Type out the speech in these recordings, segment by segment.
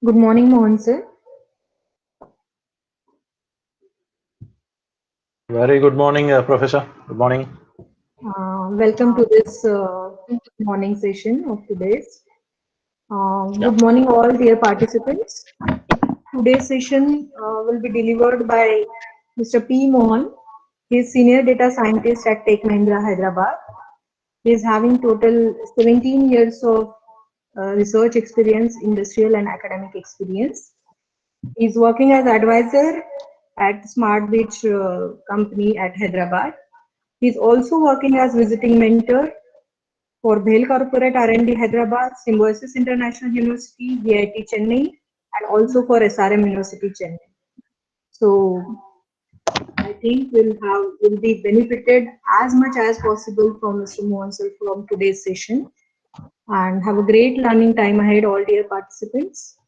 Good morning, Mohan sir. Very good morning, Professor. Good morning. Welcome to this morning session of today's. Yeah. Good morning, all dear participants. Today's session will be delivered by Mr. P. Mohan. He is Senior Data Scientist at Tech Mahindra, Hyderabad. He is having total 17 years of research experience, industrial and academic experience. He is working as advisor at Smart Beach company at Hyderabad. He is also working as visiting mentor for Bhel Corporate R&D Hyderabad, Symbiosis International University, VIT Chennai, and also for SRM University Chennai. So I think will be benefited as much as possible from Mr. Mohan sir from today's session, and have a great learning time ahead, all dear participants.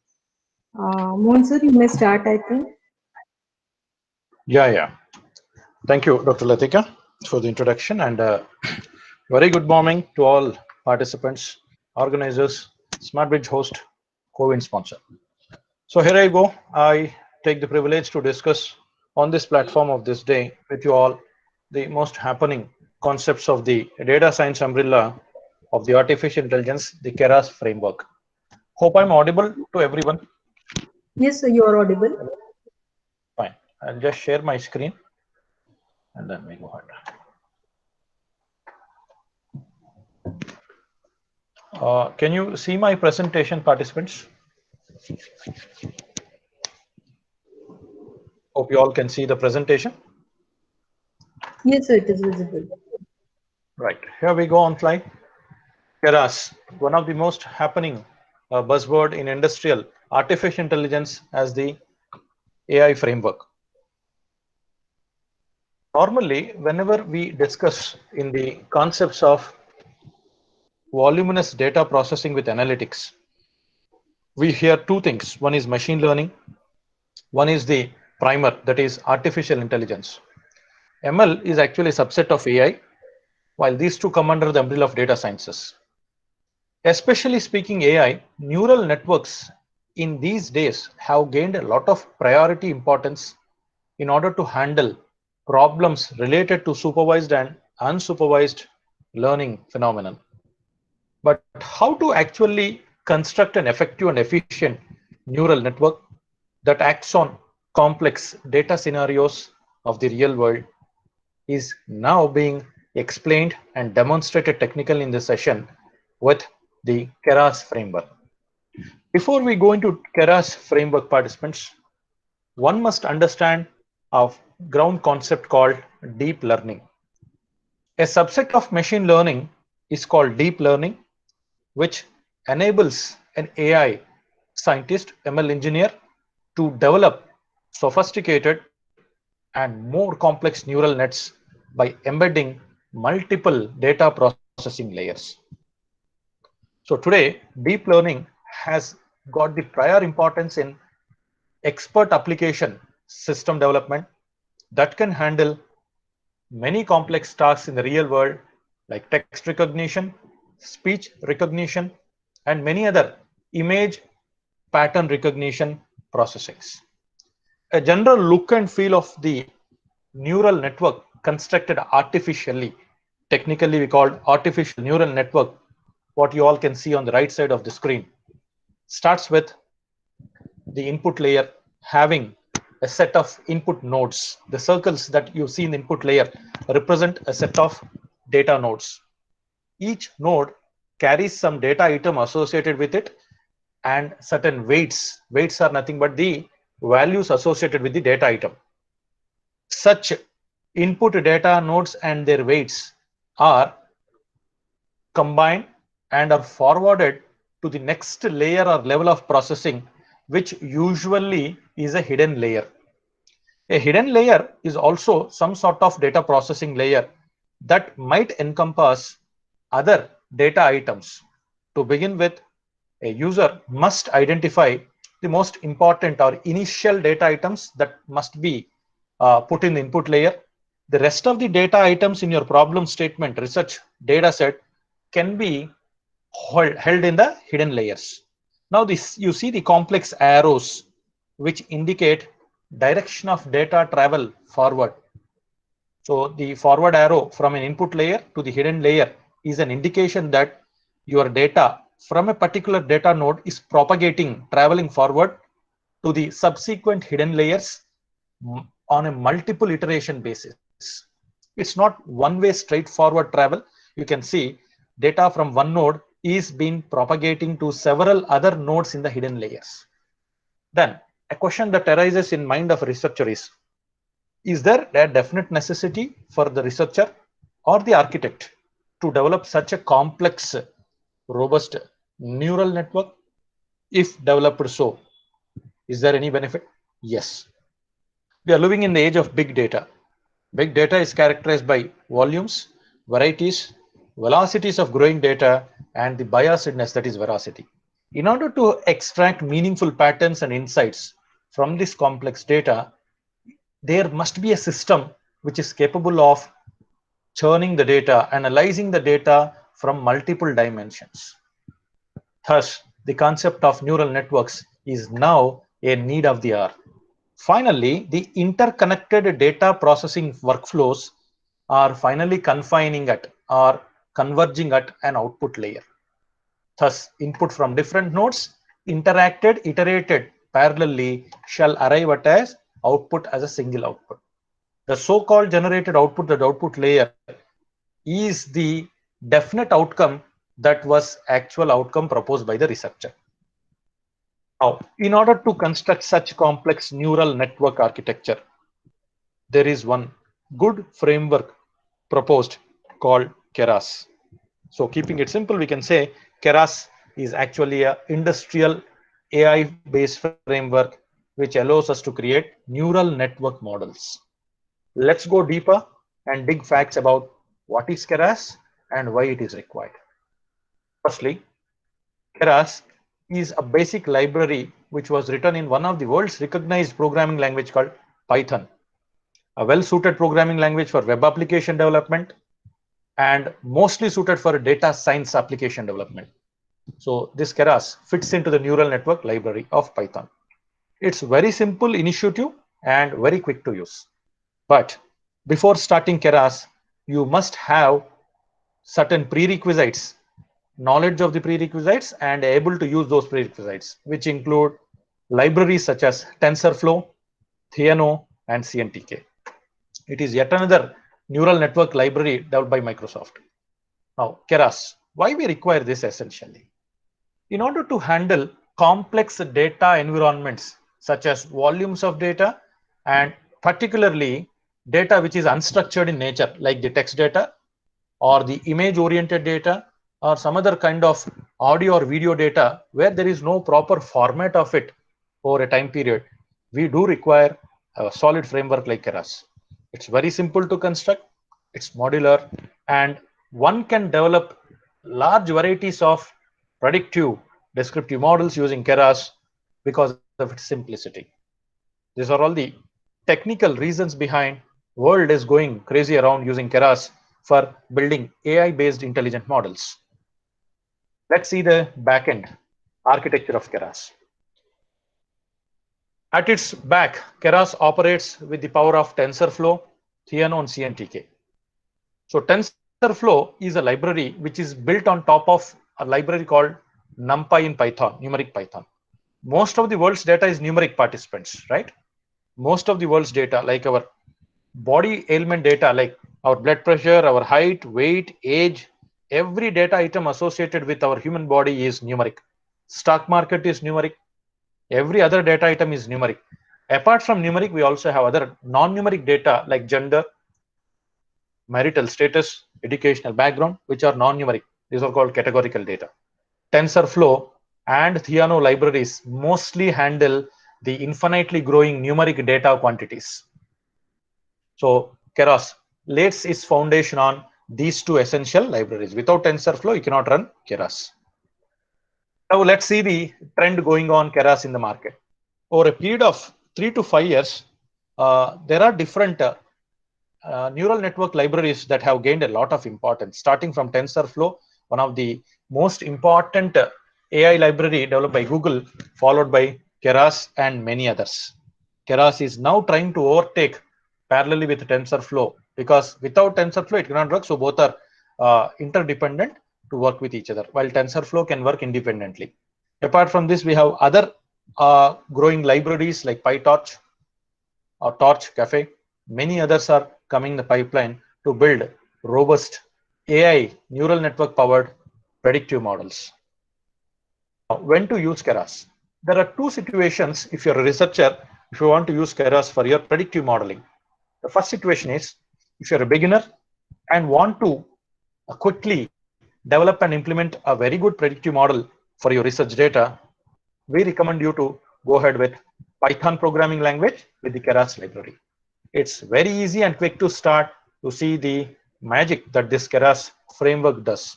Mohan sir, you may start, I think. Yeah. Thank you, Dr. Latika, for the introduction, and very good morning to all participants, organizers, SmartBridge host, co-win sponsor. So here I go. I take the privilege to discuss on this platform of this day with you all the most happening concepts of the data science umbrella of the artificial intelligence, the Keras framework. Hope I'm audible to everyone. Yes, sir, you are audible. Fine. I'll just share my screen and then we go ahead. Can you see my presentation, participants? Hope you all can see the presentation. Yes, sir, it is visible. Right, here we go on slide. Keras, one of the most happening buzzword in industrial artificial intelligence as the AI framework. Normally, whenever we discuss in the concepts of voluminous data processing with analytics, we hear two things. One is machine learning. One is the primer, that is artificial intelligence. ML is actually a subset of AI, while these two come under the umbrella of data sciences. Especially speaking AI, neural networks in these days have gained a lot of priority importance in order to handle problems related to supervised and unsupervised learning phenomenon. But how to actually construct an effective and efficient neural network that acts on complex data scenarios of the real world is now being explained and demonstrated technically in this session with the Keras framework. Before we go into Keras framework, participants, one must understand a ground concept called deep learning. A subset of machine learning is called deep learning, which enables an AI scientist, ML engineer, to develop sophisticated and more complex neural nets by embedding multiple data processing layers. So today, deep learning has got the prior importance in expert application system development that can handle many complex tasks in the real world, like text recognition, speech recognition, and many other image pattern recognition processings. A general look and feel of the neural network constructed artificially, technically we call artificial neural network, what you all can see on the right side of the screen, starts with the input layer having a set of input nodes. The circles that you see in the input layer represent a set of data nodes. Each node carries some data item associated with it and certain weights. Weights are nothing but the values associated with the data item. Such input data nodes and their weights are combined and are forwarded to the next layer or level of processing, which usually is a hidden layer. A hidden layer is also some sort of data processing layer that might encompass other data items. To begin with, a user must identify the most important or initial data items that must be put in the input layer. The rest of the data items in your problem statement research data set can be held in the hidden layers. Now this, you see the complex arrows which indicate direction of data travel forward. So the forward arrow from an input layer to the hidden layer is an indication that your data from a particular data node is propagating, traveling forward to the subsequent hidden layers on a multiple iteration basis. It's not one-way straightforward travel. You can see data from one node is being propagating to several other nodes in the hidden layers. Then a question that arises in mind of a researcher is there a definite necessity for the researcher or the architect to develop such a complex, robust neural network? If developed so, is there any benefit? Yes. We are living in the age of big data. Big data is characterized by volumes, varieties, velocities of growing data, and the biasedness, that is veracity. In order to extract meaningful patterns and insights from this complex data, there must be a system which is capable of churning the data, analyzing the data from multiple dimensions. Thus, the concept of neural networks is now a need of the hour. Finally, the interconnected data processing workflows are finally confining at or converging at an output layer. Thus, input from different nodes interacted, iterated parallelly shall arrive at as output as a single output. The so-called generated output, the output layer, is the definite outcome that was actual outcome proposed by the researcher. Now, in order to construct such complex neural network architecture, there is one good framework proposed called Keras. So keeping it simple, we can say Keras is actually an industrial AI-based framework which allows us to create neural network models. Let's go deeper and dig facts about what is Keras and why it is required. Firstly, Keras is a basic library which was written in one of the world's recognized programming language called Python, a well-suited programming language for web application development and mostly suited for data science application development. So this Keras fits into the neural network library of Python. It's very simple initiative and very quick to use. But before starting Keras, you must have certain prerequisites, knowledge of the prerequisites and able to use those prerequisites, which include libraries such as TensorFlow, Theano, and CNTK. It is yet another neural network library developed by Microsoft. Now, Keras, why we require this essentially? In order to handle complex data environments such as volumes of data and particularly data which is unstructured in nature, like the text data or the image oriented data or some other kind of audio or video data where there is no proper format of it over a time period, we do require a solid framework like Keras. It's very simple to construct, it's modular, and one can develop large varieties of predictive descriptive models using Keras because of its simplicity. These are all the technical reasons behind world is going crazy around using Keras for building AI-based intelligent models. Let's see the backend architecture of Keras. At its back, Keras operates with the power of TensorFlow, Theano, and CNTK. So TensorFlow is a library which is built on top of a library called NumPy in Python, numeric Python. Most of the world's data is numeric participants, right? Most of the world's data, like our body ailment data, like our blood pressure, our height, weight, age, every data item associated with our human body is numeric. Stock market is numeric. Every other data item is numeric. Apart from numeric, we also have other non-numeric data like gender, marital status, educational background, which are non-numeric. These are called categorical data. TensorFlow and Theano libraries mostly handle the infinitely growing numeric data quantities. So Keras lays its foundation on these two essential libraries. Without TensorFlow, you cannot run Keras. Now let's see the trend going on Keras in the market. Over a period of 3 to 5 years, there are different neural network libraries that have gained a lot of importance, starting from TensorFlow, one of the most important AI library developed by Google, followed by Keras and many others. Keras is now trying to overtake parallelly with TensorFlow, because without TensorFlow it cannot work. So both are interdependent to work with each other, while TensorFlow can work independently. Apart from this, we have other growing libraries like PyTorch or Torch Cafe. Many others are coming in the pipeline to build robust AI neural network powered predictive models. When to use Keras? There are two situations if you're a researcher, if you want to use Keras for your predictive modeling. The first situation is if you're a beginner and want to quickly develop and implement a very good predictive model for your research data, we recommend you to go ahead with Python programming language with the Keras library. It's very easy and quick to start to see the magic that this Keras framework does.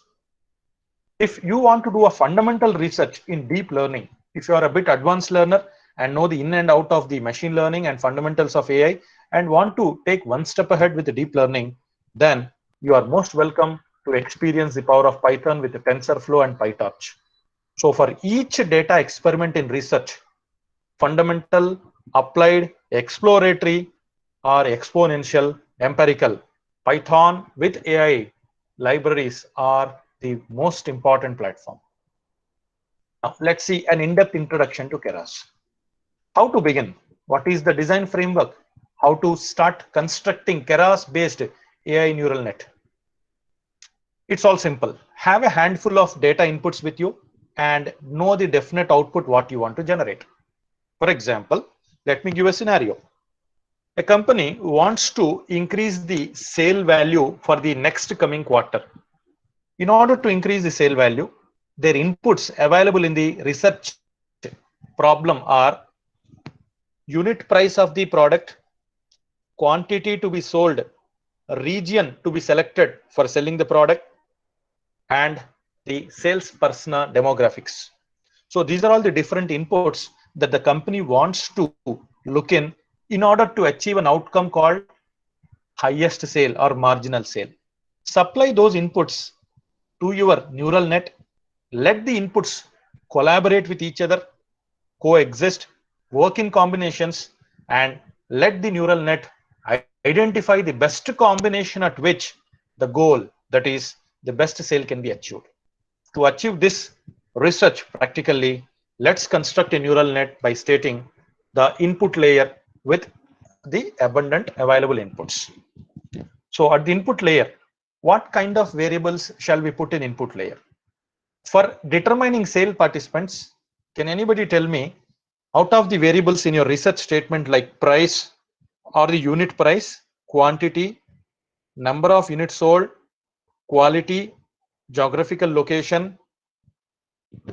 If you want to do a fundamental research in deep learning, if you are a bit advanced learner and know the in and out of the machine learning and fundamentals of AI and want to take one step ahead with the deep learning, then you are most welcome to experience the power of Python with the TensorFlow and PyTorch. So for each data experiment in research, fundamental, applied, exploratory, or exponential, empirical, Python with AI libraries are the most important platform. Now, let's see an in-depth introduction to Keras. How to begin? What is the design framework? How to start constructing Keras-based AI neural net? It's all simple. Have a handful of data inputs with you and know the definite output what you want to generate. For example, let me give a scenario. A company wants to increase the sale value for the next coming quarter. In order to increase the sale value, their inputs available in the research problem are unit price of the product, quantity to be sold, region to be selected for selling the product, and the sales persona demographics. So these are all the different inputs that the company wants to look in order to achieve an outcome called highest sale or marginal sale. Supply those inputs to your neural net. Let the inputs collaborate with each other, coexist, work in combinations, and let the neural net identify the best combination at which the goal, that is, the best sale, can be achieved. To achieve this research practically, let's construct a neural net by stating the input layer with the abundant available inputs. So at the input layer, what kind of variables shall we put in input layer? For determining sale participants, can anybody tell me, out of the variables in your research statement like price or the unit price, quantity, number of units sold, quality, geographical location,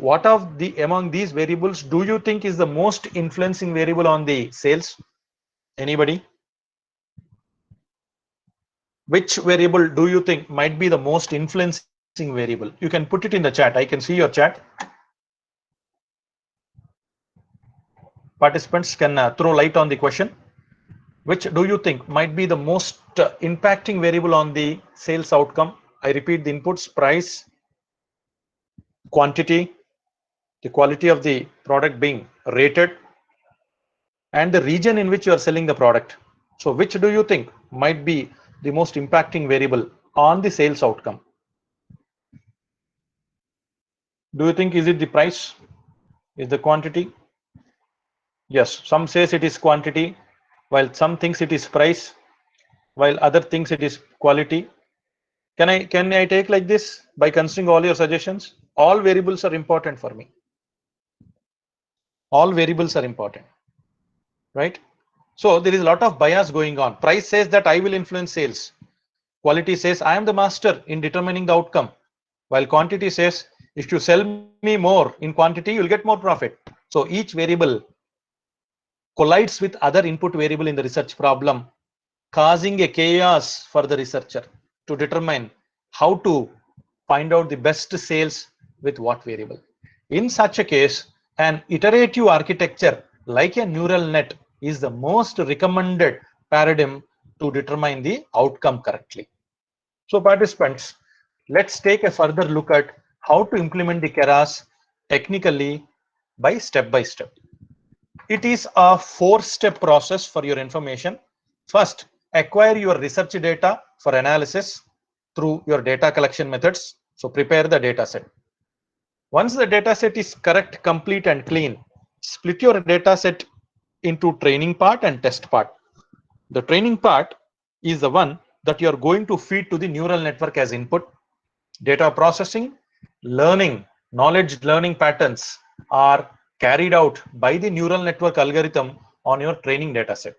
what of the among these variables do you think is the most influencing variable on the sales? Anybody? Which variable do you think might be the most influencing variable? You can put it in the chat. I can see your chat. Participants can throw light on the question. Which do you think might be the most impacting variable on the sales outcome? I repeat the inputs: price, quantity, the quality of the product being rated, and the region in which you are selling the product. So which do you think might be the most impacting variable on the sales outcome? Do you think is it the price? Is the quantity? Yes, some says it is quantity, while some thinks it is price, while other thinks it is quality. Can I take like this by considering all your suggestions? All variables are important for me. All variables are important, right? So there is a lot of bias going on. Price says that I will influence sales. Quality says I am the master in determining the outcome, while quantity says if you sell me more in quantity, you'll get more profit. So each variable collides with other input variable in the research problem, causing a chaos for the researcher to determine how to find out the best sales with what variable. In such a case, an iterative architecture like a neural net is the most recommended paradigm to determine the outcome correctly. So participants, let's take a further look at how to implement the Keras technically by step by step. It is a 4-step process for your information. First, acquire your research data for analysis through your data collection methods. So prepare the data set. Once the data set is correct, complete and clean, split your data set into training part and test part. The training part is the one that you are going to feed to the neural network as input. Data processing, learning, knowledge learning patterns are carried out by the neural network algorithm on your training data set.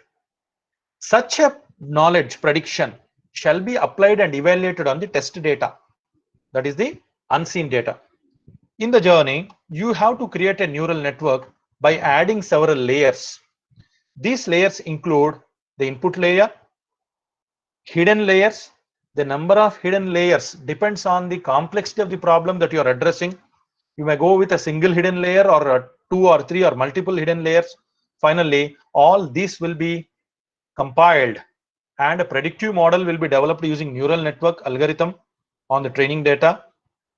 Such a knowledge prediction shall be applied and evaluated on the test data, that is the unseen data. In the journey, you have to create a neural network by adding several layers. These layers include the input layer, hidden layers. The number of hidden layers depends on the complexity of the problem that you are addressing. You may go with a single hidden layer or 2 or 3 or multiple hidden layers. Finally, all these will be compiled and a predictive model will be developed using neural network algorithm on the training data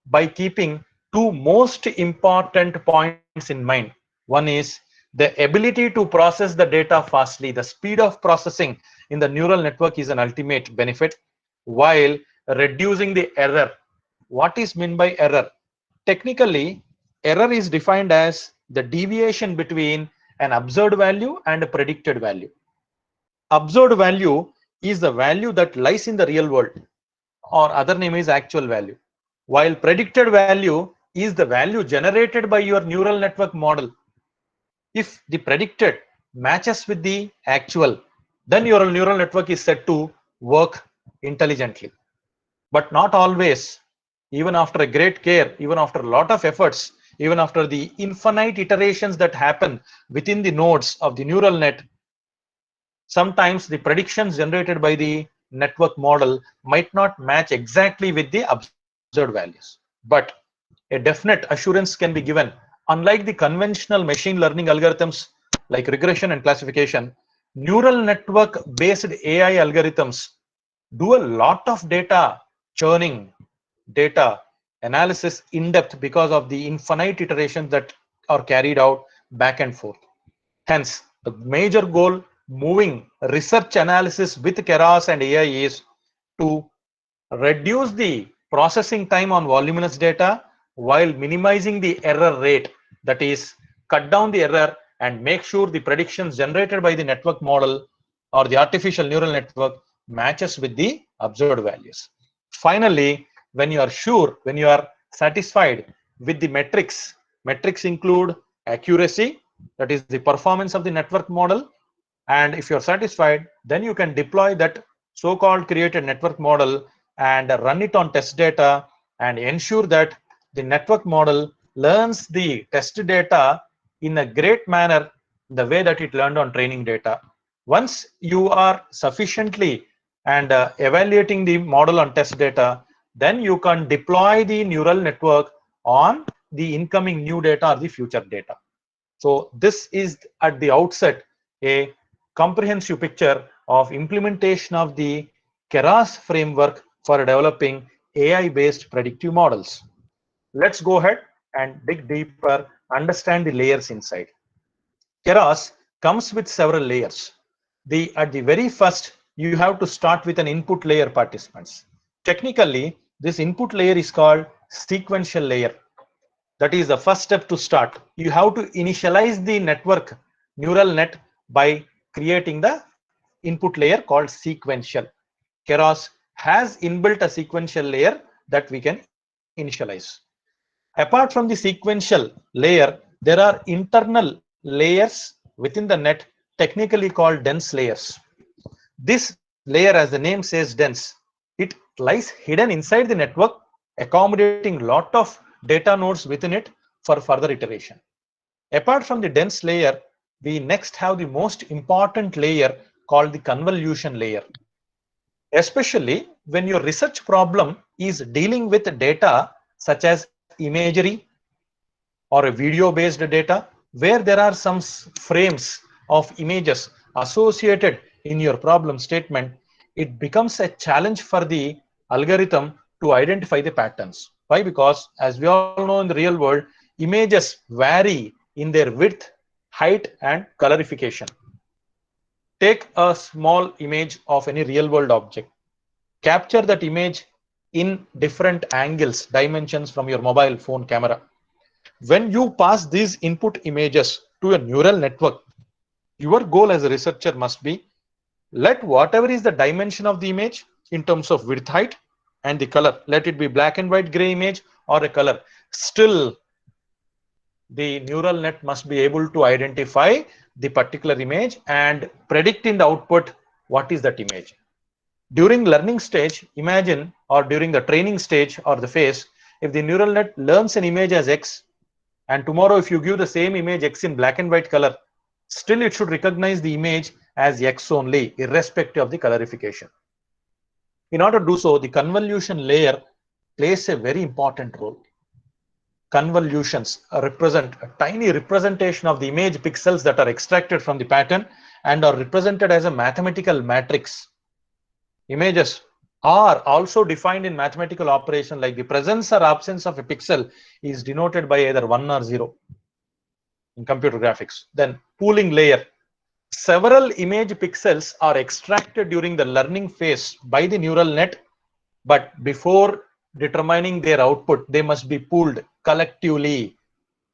by keeping two most important points in mind. One is the ability to process the data fastly. The speed of processing in the neural network is an ultimate benefit, while reducing the error. What is meant by error? Technically, error is defined as the deviation between an observed value and a predicted value. Observed value is the value that lies in the real world, or other name is actual value, while predicted value is the value generated by your neural network model. If the predicted matches with the actual, then your neural network is set to work intelligently. But not always. Even after a great care, even after a lot of efforts, even after the infinite iterations that happen within the nodes of the neural net, sometimes the predictions generated by the network model might not match exactly with the observed values. But a definite assurance can be given. Unlike the conventional machine learning algorithms like regression and classification, neural network based AI algorithms do a lot of data churning, data analysis in depth because of the infinite iterations that are carried out back and forth. Hence, the major goal moving research analysis with Keras and AI is to reduce the processing time on voluminous data while minimizing the error rate. That is, cut down the error and make sure the predictions generated by the network model or the artificial neural network matches with the observed values. Finally, when you are sure, when you are satisfied with the metrics include accuracy, that is the performance of the network model. And if you're satisfied, then you can deploy that so-called created network model and run it on test data and ensure that the network model learns the test data in a great manner, the way that it learned on training data. Once you are sufficiently and evaluating the model on test data, then you can deploy the neural network on the incoming new data or the future data. So this is at the outset a comprehensive picture of implementation of the Keras framework for developing AI-based predictive models. Let's go ahead and dig deeper, understand the layers inside. Keras comes with several layers. At the very first, you have to start with an input layer, participants. Technically, this input layer is called sequential layer. That is the first step to start. You have to initialize the network neural net by creating the input layer called sequential. Keras has inbuilt a sequential layer that we can initialize. Apart from the sequential layer, there are internal layers within the net, technically called dense layers. This layer, as the name says dense, it lies hidden inside the network, accommodating lot of data nodes within it for further iteration. Apart from the dense layer, we next have the most important layer called the convolution layer. Especially when your research problem is dealing with data such as imagery or a video based data, where there are some frames of images associated in your problem statement, it becomes a challenge for the algorithm to identify the patterns. Why? Because as we all know in the real world, images vary in their width, height, and colorification. Take a small image of any real world object. Capture that image in different angles, dimensions from your mobile phone camera. When you pass these input images to a neural network, your goal as a researcher must be let whatever is the dimension of the image in terms of width, height, and the color, let it be black and white gray image or a color. Still, the neural net must be able to identify the particular image and predict in the output what is that image. During learning stage, imagine, or during the training stage or the phase, if the neural net learns an image as X, and tomorrow if you give the same image X in black and white color, still it should recognize the image as X only, irrespective of the colorification. In order to do so, the convolution layer plays a very important role. Convolutions represent a tiny representation of the image pixels that are extracted from the pattern and are represented as a mathematical matrix. Images are also defined in mathematical operation, like the presence or absence of a pixel is denoted by either 1 or 0 in computer graphics. Then pooling layer. Several image pixels are extracted during the learning phase by the neural net, but before determining their output, they must be pooled collectively.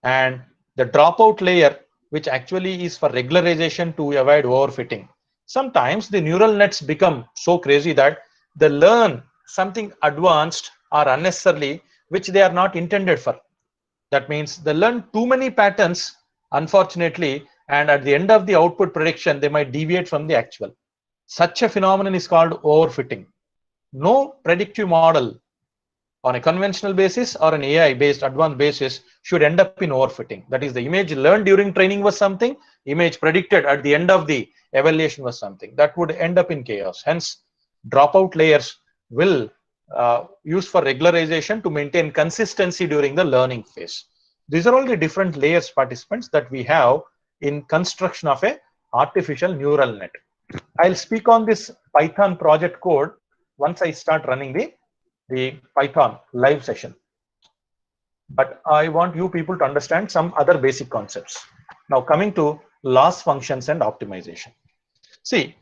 And the dropout layer, which actually is for regularization to avoid overfitting. Sometimes the neural nets become so crazy that they learn something advanced or unnecessarily, which they are not intended for. That means they learn too many patterns, unfortunately, and at the end of the output prediction, they might deviate from the actual. Such a phenomenon is called overfitting. No predictive model on a conventional basis or an AI based advanced basis should end up in overfitting. That is, the image learned during training was something, image predicted at the end of the evaluation was something. That would end up in chaos. Hence, dropout layers will use for regularization to maintain consistency during the learning phase. These are all the different layers, participants, that we have in construction of a artificial neural net. I'll speak on this Python project code once I start running the Python live session. But I want you people to understand some other basic concepts. Now coming to loss functions and optimization. See,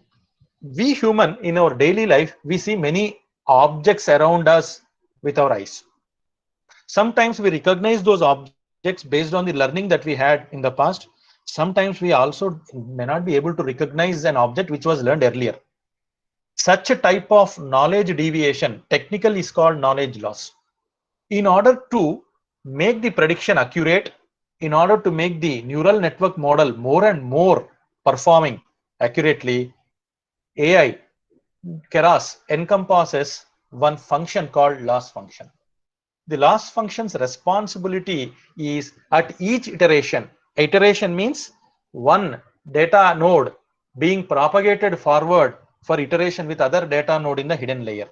we human in our daily life, we see many objects around us with our eyes. Sometimes we recognize those objects based on the learning that we had in the past. Sometimes we also may not be able to recognize an object which was learned earlier. Such a type of knowledge deviation technically is called knowledge loss. In order to make the prediction accurate, in order to make the neural network model more and more performing accurately, AI Keras encompasses one function called loss function. The loss function's responsibility is at each iteration. Iteration means one data node being propagated forward for iteration with other data node in the hidden layer.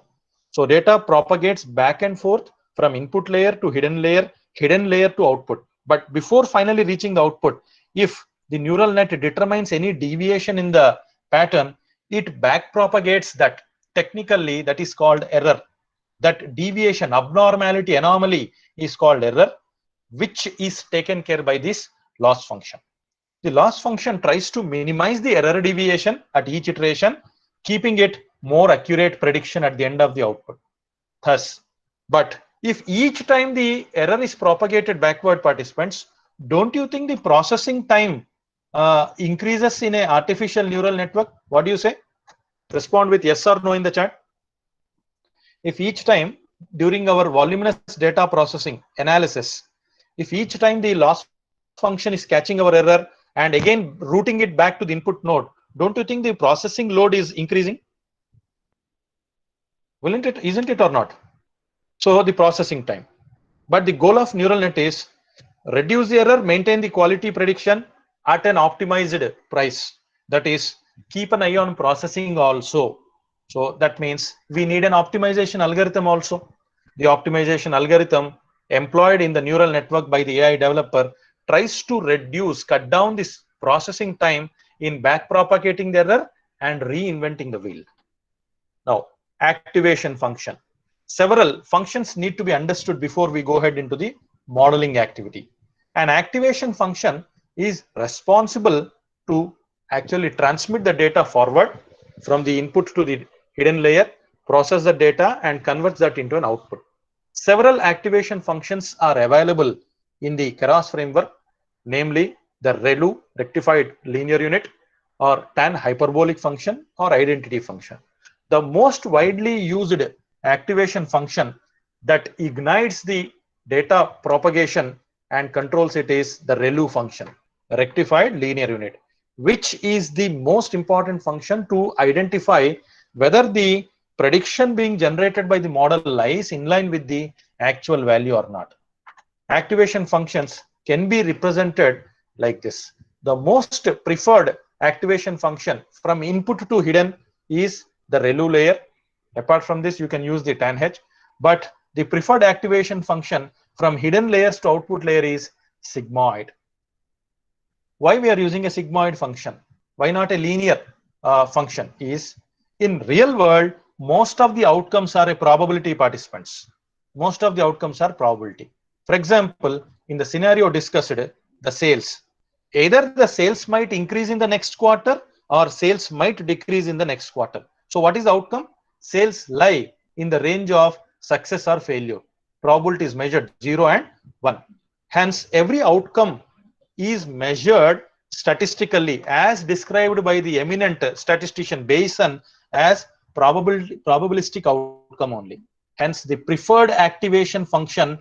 So data propagates back and forth from input layer to hidden layer to output. But before finally reaching the output, if the neural net determines any deviation in the pattern, it back propagates that. Technically, that is called error. That deviation, abnormality, anomaly is called error, which is taken care by this loss function. The loss function tries to minimize the error deviation at each iteration, keeping it more accurate prediction at the end of the output. Thus, but if each time the error is propagated backward, participants, don't you think the processing time increases in an artificial neural network? What do you say? Respond with yes or no in the chat. If each time during our voluminous data processing analysis, if each time the loss function is catching our error and again routing it back to the input node, don't you think the processing load is increasing? Isn't it or not? So the processing time. But the goal of neural net is reduce the error, maintain the quality prediction at an optimized price. That is, keep an eye on processing also. So that means we need an optimization algorithm also. The optimization algorithm employed in the neural network by the AI developer tries to cut down this processing time in back propagating the error and reinventing the wheel. Now, activation function. Several functions need to be understood before we go ahead into the modeling activity. An activation function is responsible to actually transmit the data forward from the input to the hidden layer, process the data and converts that into an output. Several activation functions are available in the Keras framework, namely the ReLU, rectified linear unit, or tan hyperbolic function or identity function. The most widely used activation function that ignites the data propagation and controls it is the ReLU function, rectified linear unit, which is the most important function to identify whether the prediction being generated by the model lies in line with the actual value or not. Activation functions can be represented like this. The most preferred activation function from input to hidden is the ReLU layer. Apart from this, you can use the tanh, but the preferred activation function from hidden layers to output layer is sigmoid. Why we are using a sigmoid function? Why not a linear function? Is in real world, most of the outcomes are a probability, participants. Most of the outcomes are probability. For example, in the scenario discussed, the sales, either the sales might increase in the next quarter or sales might decrease in the next quarter. So what is the outcome? Sales lie in the range of success or failure. Probability is measured 0 and 1. Hence, every outcome is measured statistically as described by the eminent statistician Bayes as probabilistic outcome only. Hence, the preferred activation function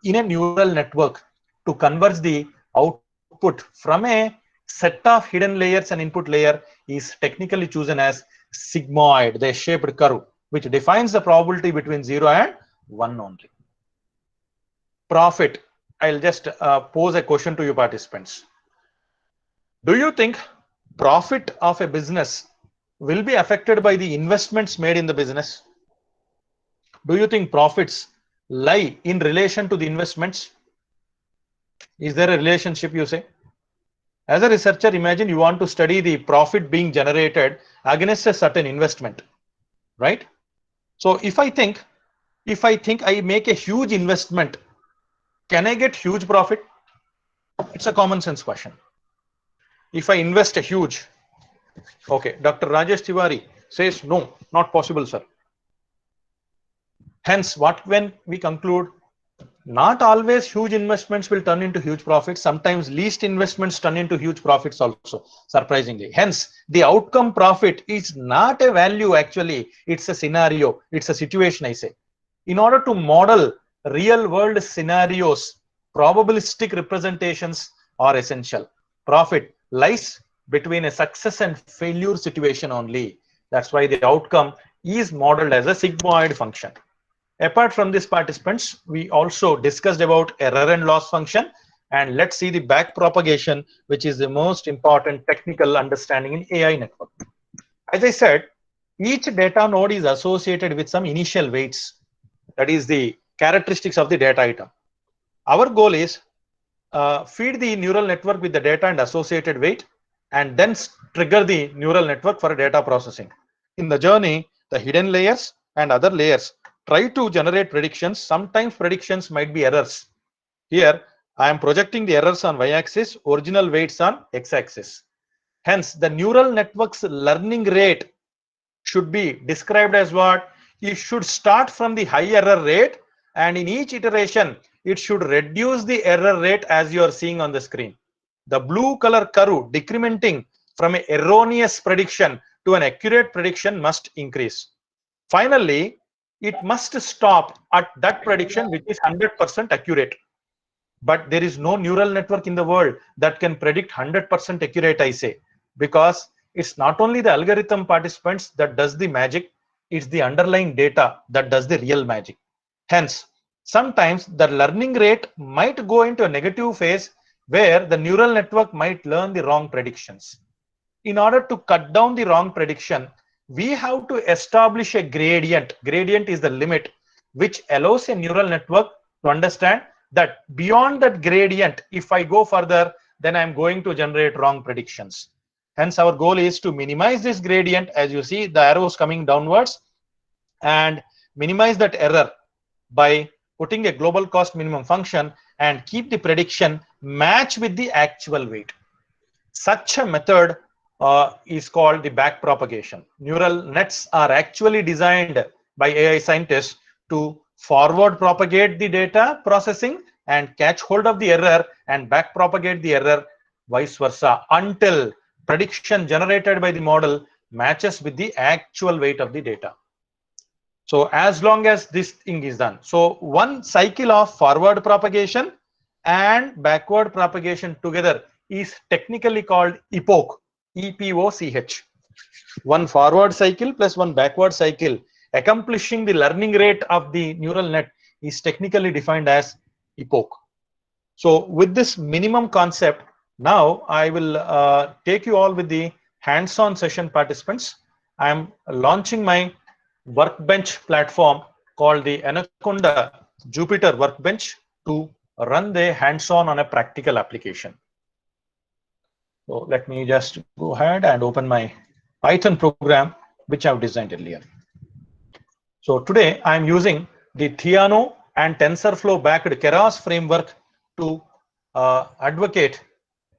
in a neural network to converge the output from a set of hidden layers and input layer is technically chosen as sigmoid, the shaped curve, which defines the probability between 0 and 1 only. Profit. I'll just pose a question to you participants. Do you think profit of a business will be affected by the investments made in the business? Do you think profits lie in relation to the investments? Is there a relationship, you say? As a researcher, imagine you want to study the profit being generated against a certain investment, right? So if I think I make a huge investment, can I get huge profit? It's a common sense question. If I invest a huge, okay, Dr. Rajesh Tiwari says, no, not possible, sir. Hence, what when we conclude, not always huge investments will turn into huge profits. Sometimes least investments turn into huge profits also, surprisingly. Hence, the outcome profit is not a value actually. It's a scenario. It's a situation, I say. In order to model real world scenarios, probabilistic representations are essential. Profit lies between a success and failure situation only. That's why the outcome is modeled as a sigmoid function. Apart from this, participants, we also discussed about error and loss function, and let's see the back propagation, which is the most important technical understanding in AI network. As I said, each data node is associated with some initial weights. That is the characteristics of the data item. Our goal is feed the neural network with the data and associated weight, and then trigger the neural network for data processing. In the journey, the hidden layers and other layers try to generate predictions. Sometimes predictions might be errors. Here, I am projecting the errors on y-axis, original weights on x-axis. Hence, the neural network's learning rate should be described as what? It should start from the high error rate, and in each iteration, it should reduce the error rate as you are seeing on the screen. The blue color curve decrementing from an erroneous prediction to an accurate prediction must increase. Finally, it must stop at that prediction which is 100% accurate. But there is no neural network in the world that can predict 100% accurate, I say, because it's not only the algorithm, participants, that does the magic, it's the underlying data that does the real magic. Hence, sometimes the learning rate might go into a negative phase where the neural network might learn the wrong predictions. In order to cut down the wrong prediction, we have to establish a gradient. Gradient is the limit which allows a neural network to understand that beyond that gradient, if I go further, then I'm going to generate wrong predictions. Hence, our goal is to minimize this gradient. As you see, the arrows coming downwards, and minimize that error by putting a global cost minimum function and keep the prediction match with the actual weight. Such a method is called the back propagation. Neural nets are actually designed by AI scientists to forward propagate the data processing and catch hold of the error and back propagate the error vice versa until prediction generated by the model matches with the actual weight of the data. So as long as this thing is done, so one cycle of forward propagation and backward propagation together is technically called epoch, EPOCH. One forward cycle plus one backward cycle accomplishing the learning rate of the neural net is technically defined as epoch. So with this minimum concept, now I will take you all with the hands-on session participants. I am launching my workbench platform called the Anaconda Jupyter Workbench to run the hands-on on a practical application. So let me just go ahead and open my Python program, which I've designed earlier. So today I'm using the Theano and TensorFlow backed Keras framework to advocate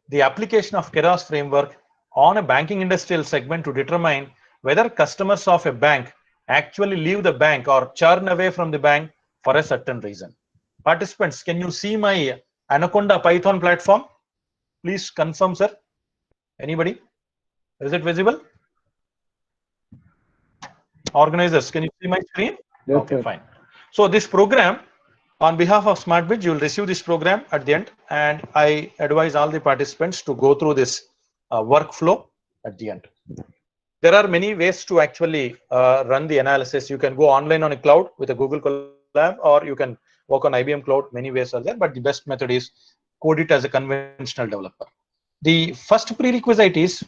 the application of Keras framework on a banking industrial segment to determine whether customers of a bank actually leave the bank or churn away from the bank for a certain reason. Participants, can you see my Anaconda Python platform? Please confirm, sir. Anybody? Is it visible? Organizers, can you see my screen? Yes, okay, sir. fine. So this program, on behalf of SmartBridge, you will receive this program at the end, and I advise all the participants to go through this workflow at the end. There are many ways to actually run the analysis. You can go online on a cloud with a Google Colab, or you can work on IBM Cloud. Many ways are there, but the best method is code it as a conventional developer. The first prerequisite is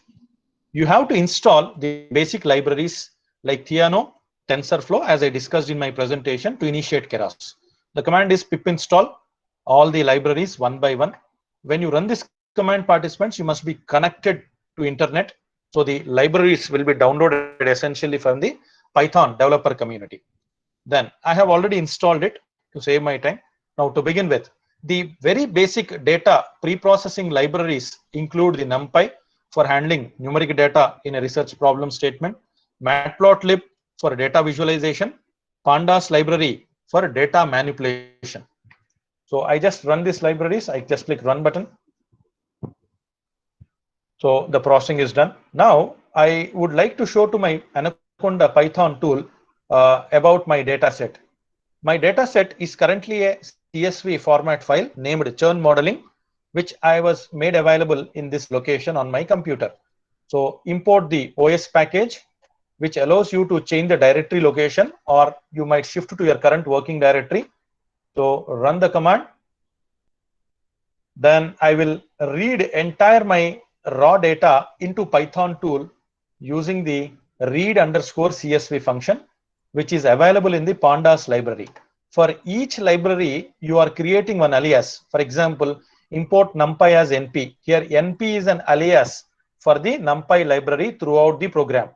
you have to install the basic libraries like Theano, TensorFlow, as I discussed in my presentation, to initiate Keras. The command is pip install all the libraries one by one. When you run this command, participants, you must be connected to internet. So the libraries will be downloaded essentially from the Python developer community. Then I have already installed it to save my time. Now to begin with, the very basic data pre-processing libraries include the NumPy for handling numeric data in a research problem statement, Matplotlib for data visualization, Pandas library for data manipulation. So I just run these libraries. I just click run button. So the processing is done. Now I would like to show to my Anaconda Python tool about my data set. My data set is currently a CSV format file named churn modeling, which I was made available in this location on my computer. So import the OS package, which allows you to change the directory location, or you might shift to your current working directory. So run the command. Then I will read entire my raw data into Python tool using the read_CSV function, which is available in the Pandas library. For each library, you are creating one alias. For example, import NumPy as NP. Here NP is an alias for the NumPy library throughout the program.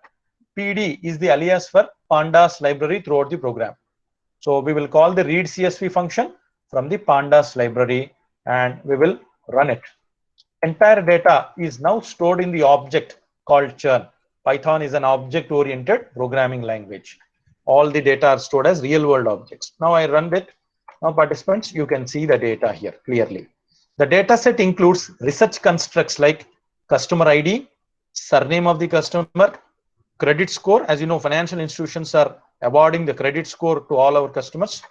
PD is the alias for Pandas library throughout the program. So we will call the read CSV function from the Pandas library and we will run it. Entire data is now stored in the object called churn. Python is an object-oriented programming language. All the data are stored as real-world objects. Now I run it. Now participants, you can see the data here clearly. The data set includes research constructs like customer ID, surname of the customer, credit score. As you know, financial institutions are awarding the credit score to all our customers,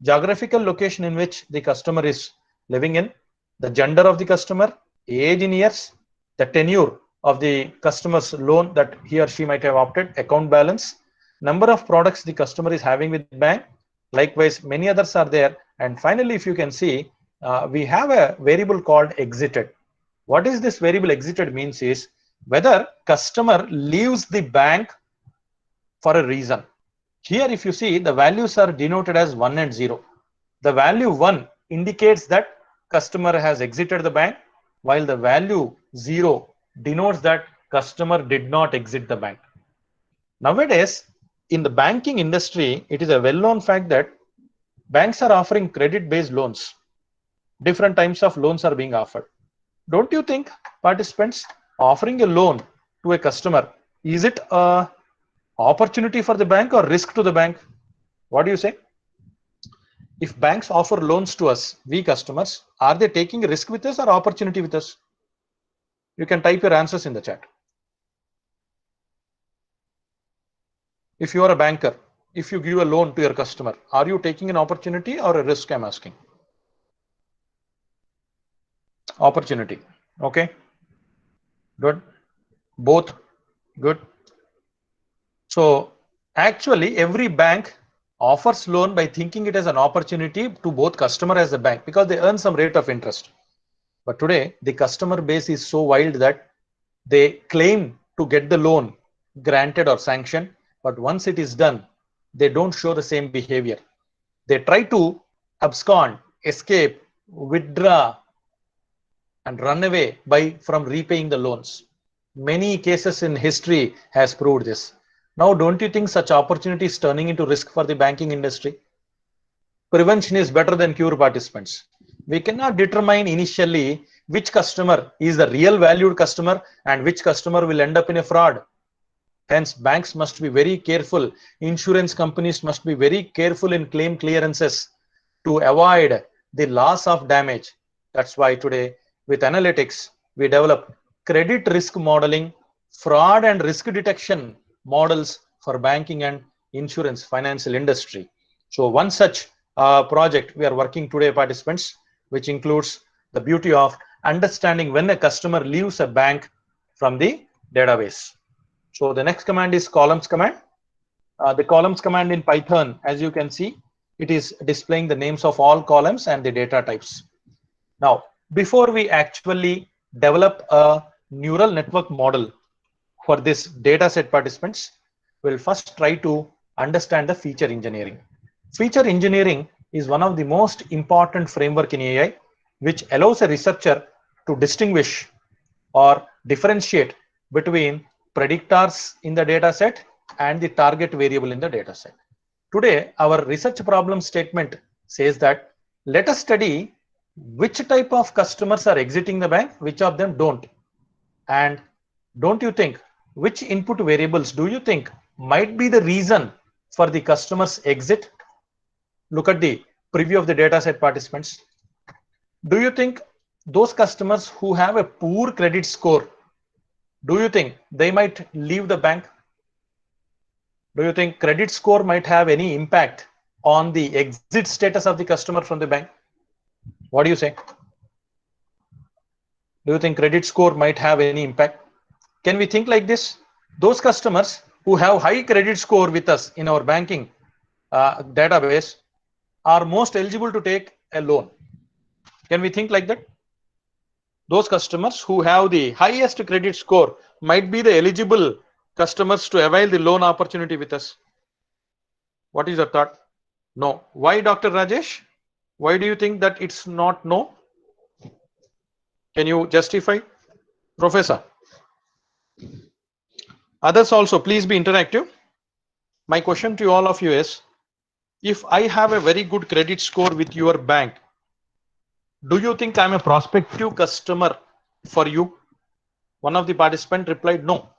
geographical location in which the customer is living in, the gender of the customer, age in years, the tenure of the customer's loan that he or she might have opted, account balance, number of products the customer is having with the bank. Likewise, many others are there. And finally, if you can see, we have a variable called exited. What is this variable exited means is whether customer leaves the bank for a reason. Here, if you see, the values are denoted as 1 and 0. The value 1 indicates that customer has exited the bank, while the value 0 denotes that customer did not exit the bank. Nowadays, in the banking industry, it is a well-known fact that banks are offering credit-based loans. different types of loans are being offered. Don't you think, participants, offering a loan to a customer, is it a opportunity for the bank or risk to the bank? What do you say? If banks offer loans to us, we customers, are they taking risk with us or opportunity with us? You can type your answers in the chat. If you are a banker, if you give a loan to your customer, are you taking an opportunity or a risk? I'm asking. Opportunity. Okay. Good. Both. Good. So actually every bank offers loan by thinking it as an opportunity to both customer as the bank, because they earn some rate of interest. But today the customer base is so wild that they claim to get the loan granted or sanctioned, but once it is done, they don't show the same behavior. They try to abscond, escape, withdraw, and run away from repaying the loans. Many cases in history has proved this. Now, don't you think such opportunity is turning into risk for the banking industry? Prevention is better than cure, participants. We cannot determine initially which customer is the real valued customer and which customer will end up in a fraud. Hence, banks must be very careful. Insurance companies must be very careful in claim clearances to avoid the loss of damage. That's why today with analytics, we develop credit risk modeling, fraud and risk detection models for banking and insurance financial industry. So one such project we are working today, participants, which includes the beauty of understanding when a customer leaves a bank from the database. So the next command is columns command. The columns command in Python, as you can see, it is displaying the names of all columns and the data types. Now, before we actually develop a neural network model for this data set, participants, we'll first try to understand the feature engineering. Feature engineering is one of the most important framework in AI, which allows a researcher to distinguish or differentiate between predictors in the data set and the target variable in the data set. Today, our research problem statement says that let us study which type of customers are exiting the bank, which of them don't. And don't you think, which input variables do you think might be the reason for the customer's exit? Look at the preview of the data set, participants. Do you think those customers who have a poor credit score, do you think they might leave the bank? Do you think credit score might have any impact on the exit status of the customer from the bank? What do you say? Do you think credit score might have any impact? Can we think like this? Those customers who have high credit score with us in our banking database are most eligible to take a loan. Can we think like that? Those customers who have the highest credit score might be the eligible customers to avail the loan opportunity with us. What is your thought? No. Why, Dr. Rajesh? Why do you think that it's not no? Can you justify? Professor. Others also, please be interactive. My question to all of you is, if I have a very good credit score with your bank, do you think I'm a prospective customer for you? One of the participants replied, no.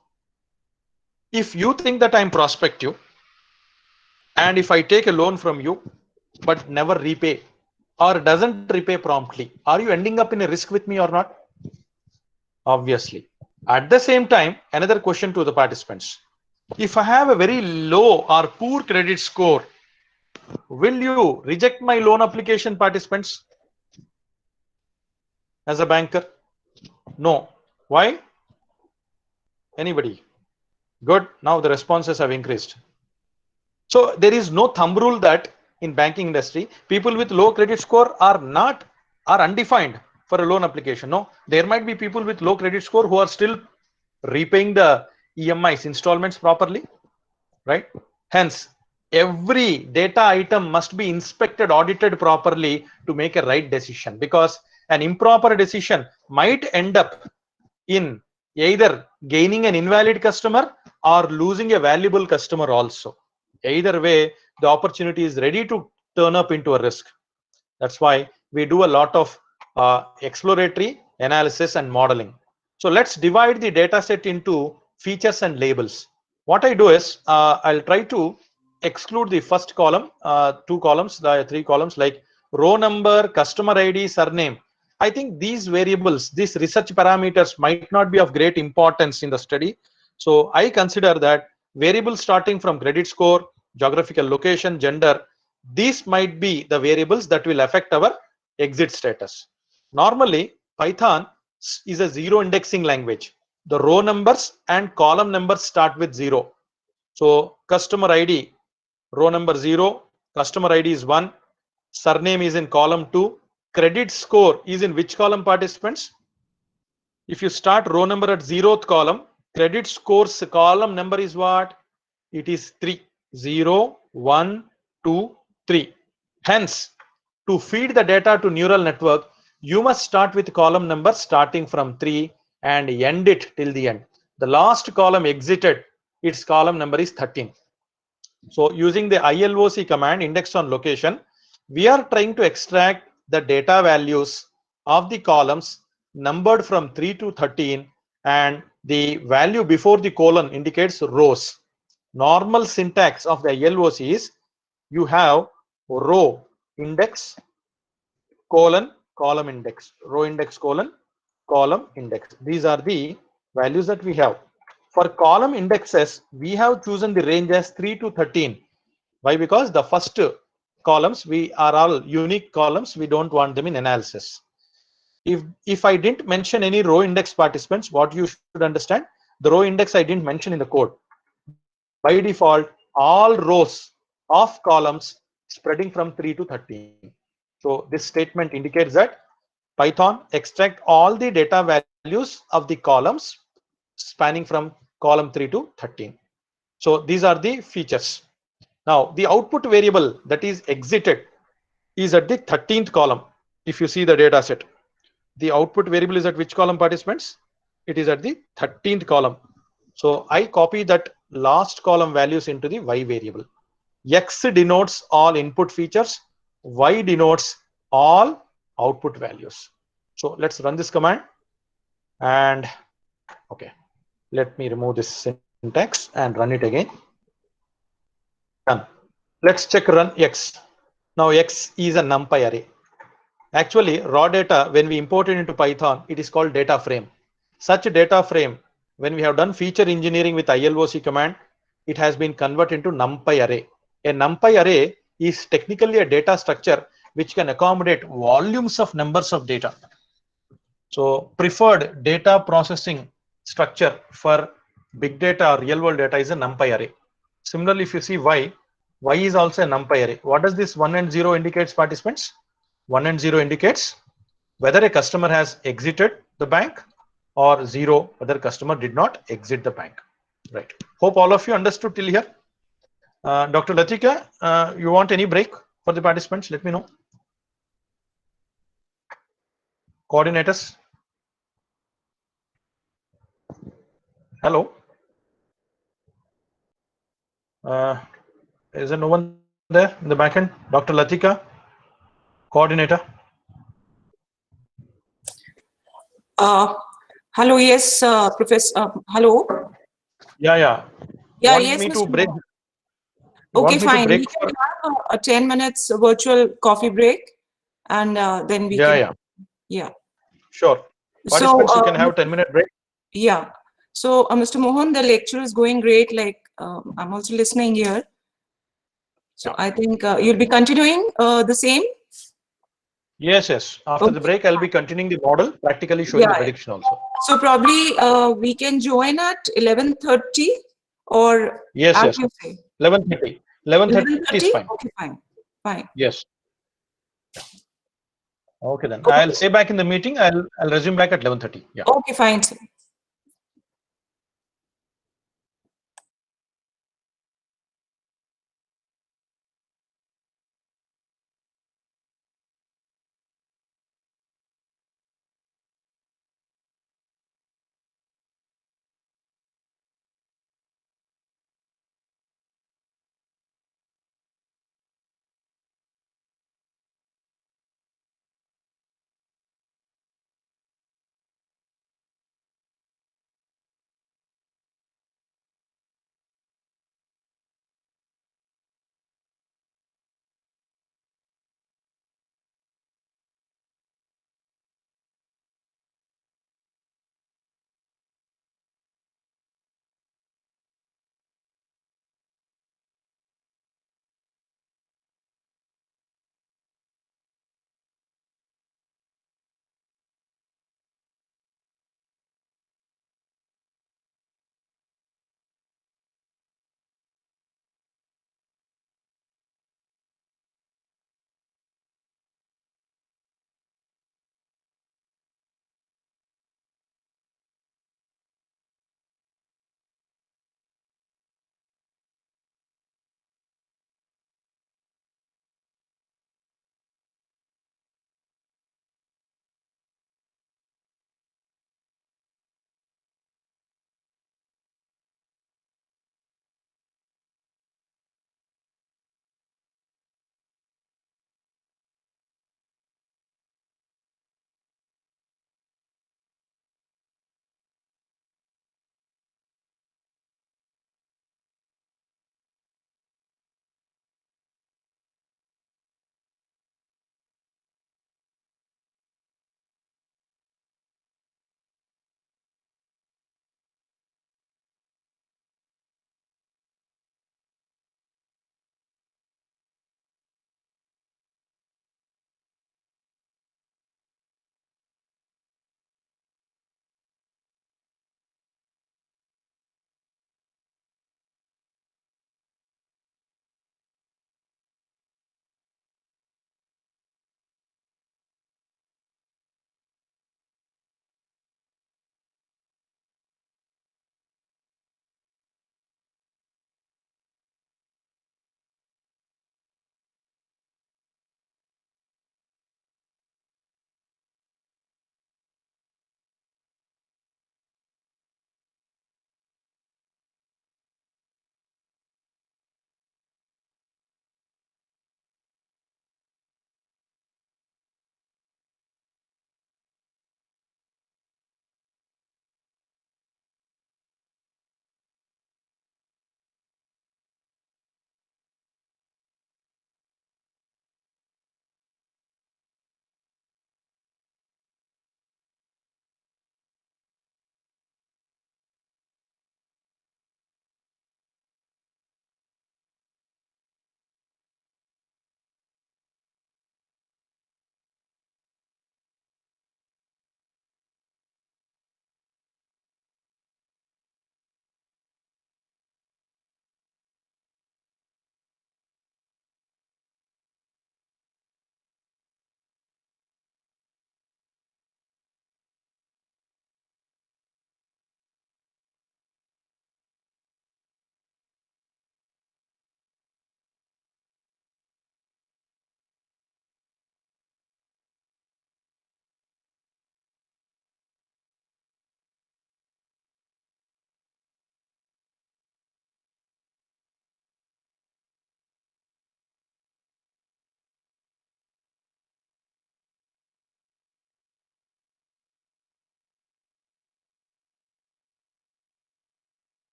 If you think that I'm prospective, and if I take a loan from you, but never repay or doesn't repay promptly, are you ending up in a risk with me or not? Obviously. At the same time, another question to the participants. If I have a very low or poor credit score, will you reject my loan application, participants? As a banker? No. Why? Anybody? Good. Now the responses have increased. So there is no thumb rule that in banking industry, people with low credit score are undefined for a loan application. No, there might be people with low credit score who are still repaying the EMIs, installments properly, right? Hence, every data item must be inspected, audited properly to make a right decision, because an improper decision might end up in either gaining an invalid customer or losing a valuable customer also. Either way, the opportunity is ready to turn up into a risk. That's why we do a lot of exploratory, analysis, and modeling. So let's divide the data set into features and labels. What I do is I'll try to exclude the first column, two columns, the three columns like row number, customer ID, surname. I think these variables, these research parameters might not be of great importance in the study. So I consider that variables starting from credit score, geographical location, gender, these might be the variables that will affect our exit status. Normally, Python is a zero indexing language. The row numbers and column numbers start with 0. So customer ID, row number 0, customer ID is 1, surname is in column 2, credit score is in which column, participants? If you start row number at 0th column, credit scores column number is what? It is 3. 0, 1, 2, 3. Hence, to feed the data to neural network, you must start with column number starting from 3 and end it till the end. The last column exited, its column number is 13. So using the ILOC command, index on location, we are trying to extract the data values of the columns numbered from 3 to 13, and the value before the colon indicates rows. Normal syntax of the ILOC is you have row index colon column index, row index colon column index. These are the values that we have. For column indexes, we have chosen the range as 3 to 13. Why? Because the first columns we are all unique columns. We don't want them in analysis. If I didn't mention any row index, participants, what you should understand, the row index I didn't mention in the code. By default, all rows of columns spreading from 3 to 13. So this statement indicates that Python extract all the data values of the columns spanning from column 3 to 13. So these are the features. Now the output variable that is exited is at the 13th column. If you see the data set, the output variable is at which column, participants? It is at the 13th column. So I copy that last column values into the y variable. X denotes all input features, y denotes all output values. So let's run this command, and okay, let me remove this syntax and run it again. Done. Let's check run X. Now X is a NumPy array. Actually, raw data, when we import it into Python, it is called data frame. Such a data frame, when we have done feature engineering with ILOC command, it has been converted into NumPy array. A NumPy array is technically a data structure which can accommodate volumes of numbers of data. So preferred data processing structure for big data or real world data is a NumPy array. Similarly, if you see Y is also a NumPy array. What does this 1 and 0 indicates, participants? 1 and 0 indicates whether a customer has exited the bank, or 0 whether customer did not exit the bank. Right. Hope all of you understood till here. Dr. Latika, you want any break for the participants? Let me know. Coordinators. Hello. Is there no one there in the back end? Dr. Latika, coordinator. Hello, yes, Professor. Hello. Yeah. Yeah, Want yes, me to Mr. break? Mohan. You Okay, want me to fine. We break can for? have a 10 minutes virtual coffee break, and then we can. Yeah. Sure. So, Participants, you can have 10-minute break. yeah. So, Mr. Mohan, the lecture is going great. Like, I'm also listening here. So, I think you'll be continuing the same. Yes. After the break, I'll be continuing the model, practically showing the prediction also. So probably we can join at 11:30 or Yes. you say? 11:30. 11:30 is fine. Okay, fine. Yes. Okay then. Okay. I'll stay back in the meeting. I'll resume back at 11:30. Yeah. Okay, fine, sir.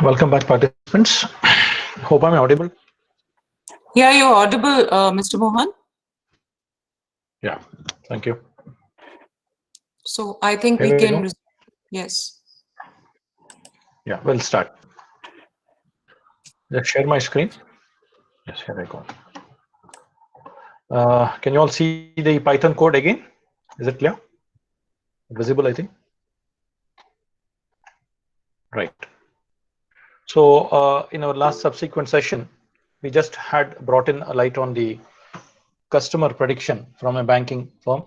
Welcome back, participants. Hope I'm audible. Yeah, you're audible, Mr. Mohan. Yeah, thank you. So I think Here we we can, go. yes. Yeah, we'll start. Let's share my screen. Yes, here I go. Can you all see the Python code again? Is it clear? Visible, I think. Right. So in our last subsequent session, we just had brought in a light on the customer prediction from a banking firm.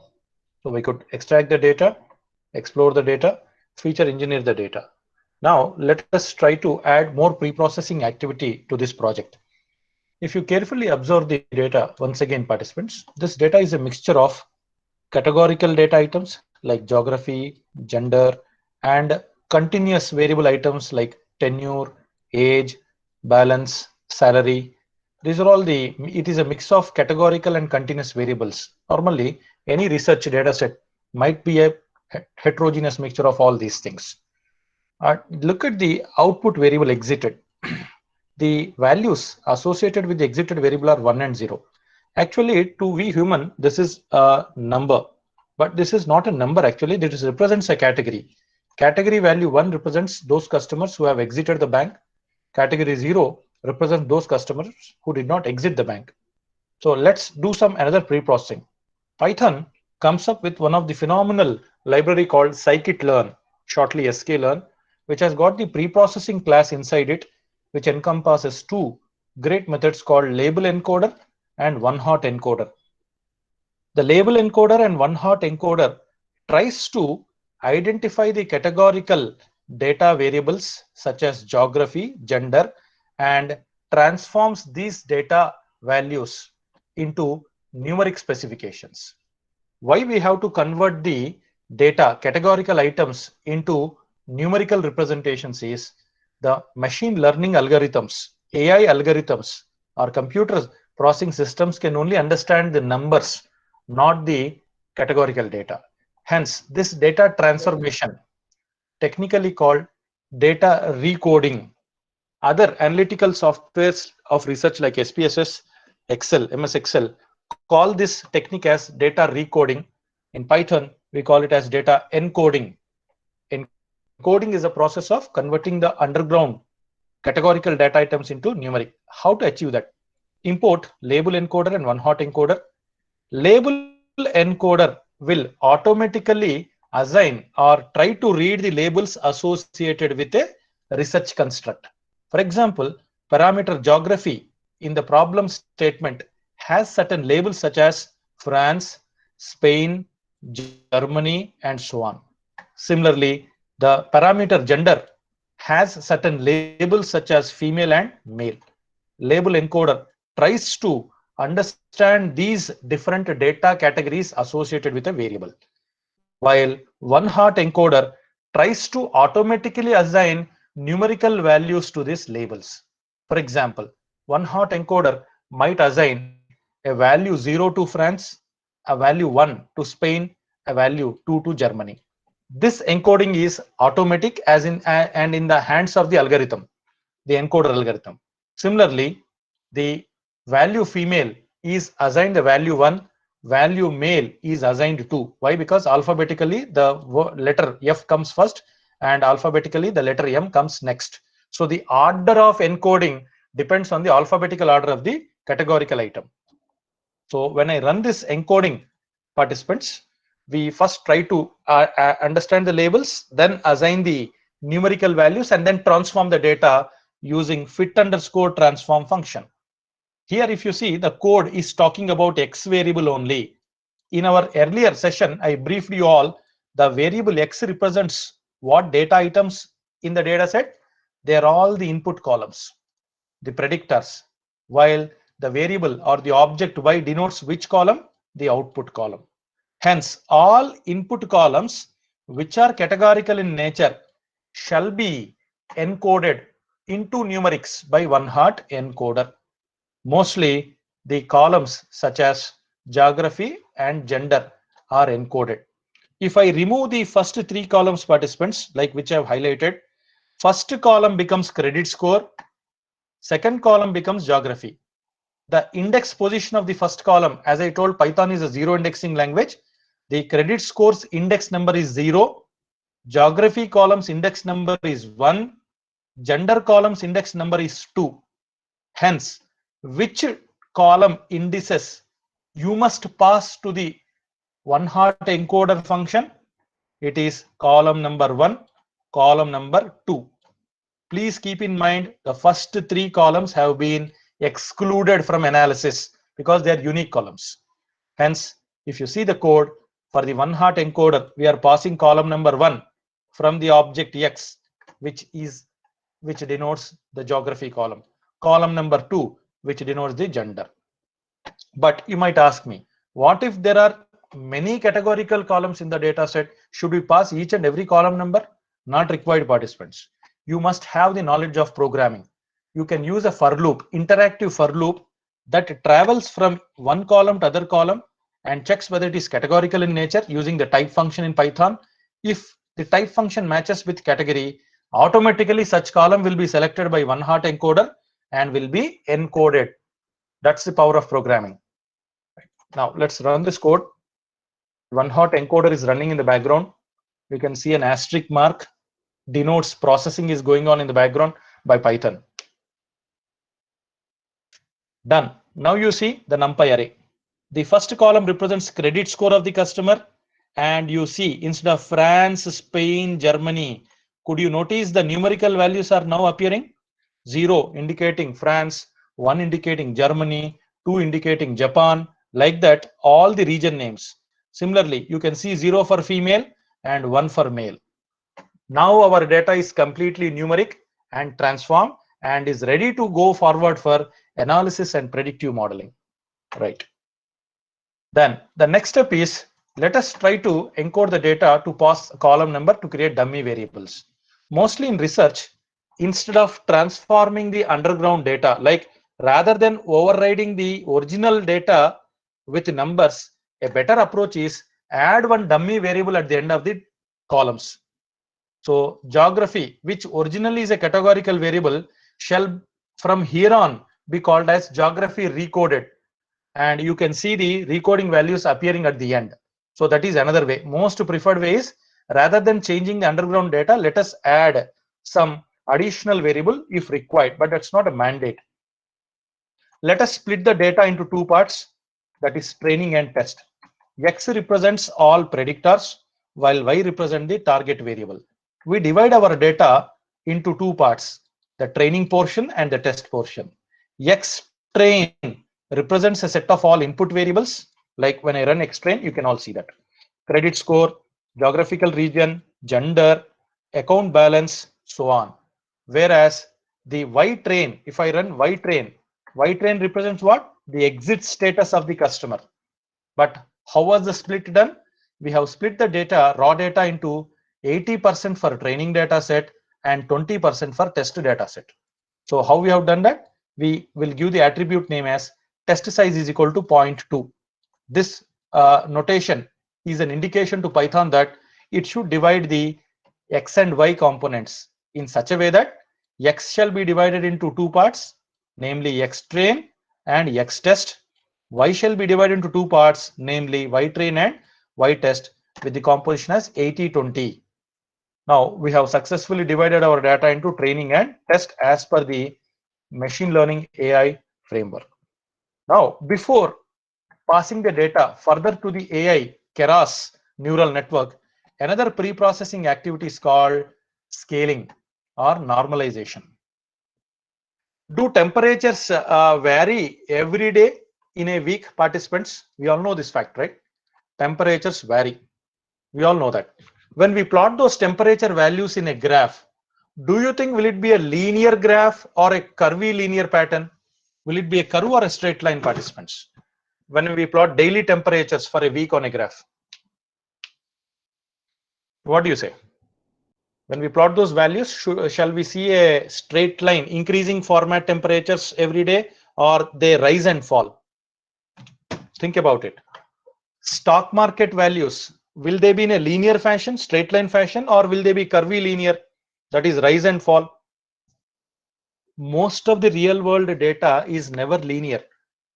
So we could extract the data, explore the data, feature engineer the data. Now let us try to add more pre-processing activity to this project. If you carefully observe the data, once again, participants, this data is a mixture of categorical data items like geography, gender, and continuous variable items like tenure, age, balance, salary. These are all it is a mix of categorical and continuous variables. Normally, any research data set might be a heterogeneous mixture of all these things. Look at the output variable exited. The values associated with the exited variable are 1 and 0. Actually, to we human, this is a number, but this is not a number actually. This represents a category. Category value 1 represents those customers who have exited the bank. Category 0 represents those customers who did not exit the bank. So let's do some another pre-processing. Python comes up with one of the phenomenal library called scikit-learn, shortly sklearn, which has got the pre-processing class inside it, which encompasses two great methods called label encoder and one-hot encoder. The label encoder and one-hot encoder tries to identify the categorical data variables such as geography, gender, and transforms these data values into numeric specifications. Why we have to convert the data categorical items into numerical representations is the machine learning algorithms, AI algorithms, or computer processing systems can only understand the numbers, not the categorical data. Hence, this data transformation, technically called data recoding. Other analytical softwares of research like SPSS, Excel, MS Excel, call this technique as data recoding. In Python, we call it as data encoding. Encoding is a process of converting the underground categorical data items into numeric. How to achieve that? Import label encoder and one-hot encoder. Label encoder will automatically assign or try to read the labels associated with a research construct. For example, parameter geography in the problem statement has certain labels such as France, Spain, Germany, and so on. Similarly, the parameter gender has certain labels such as female and male. Label encoder tries to understand these different data categories associated with a variable, while one-hot encoder tries to automatically assign numerical values to these labels. For example, one-hot encoder might assign a value 0 to France, a value 1 to Spain, a value 2 to Germany. This encoding is automatic as in and in the hands of the algorithm, the encoder algorithm. Similarly, the value female is assigned the value 1, value male is assigned 2. Why? Because alphabetically the letter F comes first and alphabetically the letter M comes next. So the order of encoding depends on the alphabetical order of the categorical item. So when I run this encoding, participants, we first try to understand the labels, then assign the numerical values, and then transform the data using fit_transform function. Here, if you see, the code is talking about X variable only. In our earlier session, I briefed you all the variable X represents what data items in the data set. They are all the input columns, the predictors, while the variable or the object Y denotes which column? The output column. Hence, all input columns which are categorical in nature shall be encoded into numerics by one-hot encoder. Mostly the columns such as geography and gender are encoded. if I remove the first three columns, participants, like which I have highlighted, first column becomes credit score, second column becomes geography. The index position of the first column, as I told, Python is a zero indexing language. The credit scores index number is 0, geography columns index number is 1, gender columns index number is 2. Hence, which column indices you must pass to the one-hot encoder function? It is column number 1, column number 2. Please keep in mind the first three columns have been excluded from analysis because they are unique columns. Hence, if you see the code for the one-hot encoder, we are passing column number 1 from the object X, which denotes the geography column. Column number 2, which denotes the gender. But you might ask me, what if there are many categorical columns in the data set? Should we pass each and every column number? Not required, participants. You must have the knowledge of programming. You can use a for loop, interactive for loop, that travels from one column to other column and checks whether it is categorical in nature using the type function in Python. If the type function matches with category, automatically such column will be selected by one-hot encoder and will be encoded. That's the power of programming. Now let's run this code. One-hot encoder is running in the background. You can see an asterisk mark denotes processing is going on in the background by Python. Done. Now you see the NumPy array. The first column represents credit score of the customer, and you see instead of France, Spain, Germany, could you notice the numerical values are now appearing? 0 indicating France, 1 indicating Germany, 2 indicating Japan, like that all the region names. Similarly, you can see 0 for female and 1 for male. Now our data is completely numeric and transformed and is ready to go forward for analysis and predictive modeling. Right. Then the next step is, let us try to encode the data to pass a column number to create dummy variables. Mostly in research, instead of transforming the underground data, like rather than overriding the original data with numbers, a better approach is add one dummy variable at the end of the columns. So geography, which originally is a categorical variable, shall from here on be called as geography recoded. And you can see the recoding values appearing at the end. So that is another way. Most preferred way is, rather than changing the underground data, let us add some additional variable if required, but that's not a mandate. Let us split the data into two parts, that is training and test. X represents all predictors, while Y represents the target variable. We divide our data into two parts, the training portion and the test portion. X train represents a set of all input variables. Like when I run xtrain, you can all see that. Credit score, geographical region, gender, account balance, so on. Whereas the Y train, if I run Y train represents what? The exit status of the customer. But how was the split done? We have split the data, raw data, into 80% for training data set and 20% for test data set. So how we have done that? We will give the attribute name as test size is equal to 0.2. This notation is an indication to Python that it should divide the X and Y components in such a way that X shall be divided into two parts, namely X train and X test. Y shall be divided into two parts, namely Y train and Y test, with the composition as 80-20. Now we have successfully divided our data into training and test as per the machine learning AI framework. Now, before passing the data further to the AI Keras neural network, another pre-processing activity is called scaling or normalization. Do temperatures vary every day in a week, participants? We all know this fact, right? Temperatures vary. We all know that. When we plot those temperature values in a graph, do you think will it be a linear graph or a curvy linear pattern? Will it be a curve or a straight line, participants? When we plot daily temperatures for a week on a graph, what do you say? When we plot those values, shall we see a straight line increasing format temperatures every day, or they rise and fall? Think about it. Stock market values, will they be in a linear fashion, straight line fashion, or will they be curvy linear, that is rise and fall? Most of the real world data is never linear.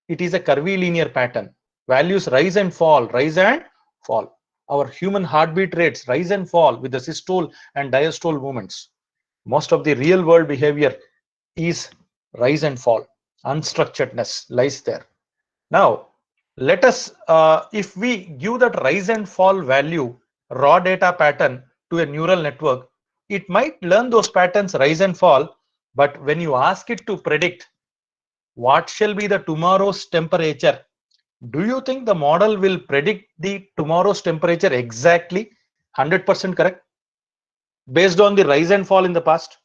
It is a curvy linear pattern. Values rise and fall, rise and fall. Our human heartbeat rates rise and fall with the systole and diastole movements. Most of the real world behavior is rise and fall. Unstructuredness lies there. Now, let us, if we give that rise and fall value, raw data pattern to a neural network, it might learn those patterns rise and fall, but when you ask it to predict what shall be the tomorrow's temperature, do you think the model will predict the tomorrow's temperature exactly 100% correct based on the rise and fall in the past?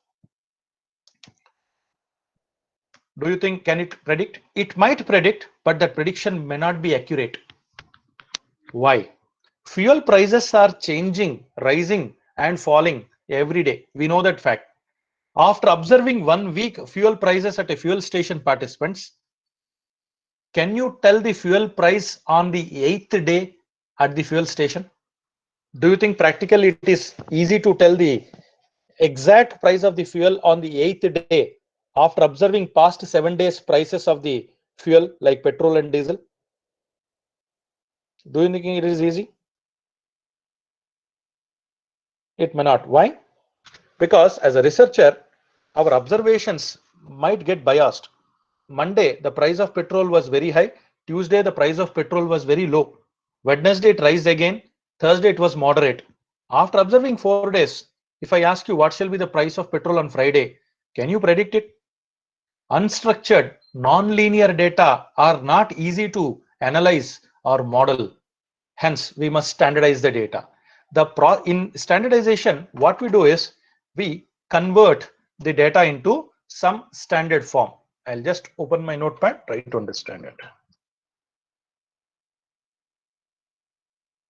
Do you think can it predict? It might predict, but that prediction may not be accurate. Why? Fuel prices are changing, rising and falling every day. We know that fact. After observing 1 week fuel prices at a fuel station, participants, can you tell the fuel price on the 8th day at the fuel station? Do you think practically it is easy to tell the exact price of the fuel on the 8th day after observing past 7 days prices of the fuel like petrol and diesel? Do you think it is easy? It may not. Why? Because as a researcher, our observations might get biased. Monday, the price of petrol was very high. Tuesday, the price of petrol was very low. Wednesday, it rose again. Thursday, it was moderate. After observing 4 days, if I ask you what shall be the price of petrol on Friday, can you predict it? Unstructured, non-linear data are not easy to analyze or model. Hence, we must standardize the data. In standardization, what we do is we convert the data into some standard form. I'll just open my notepad, try to understand it.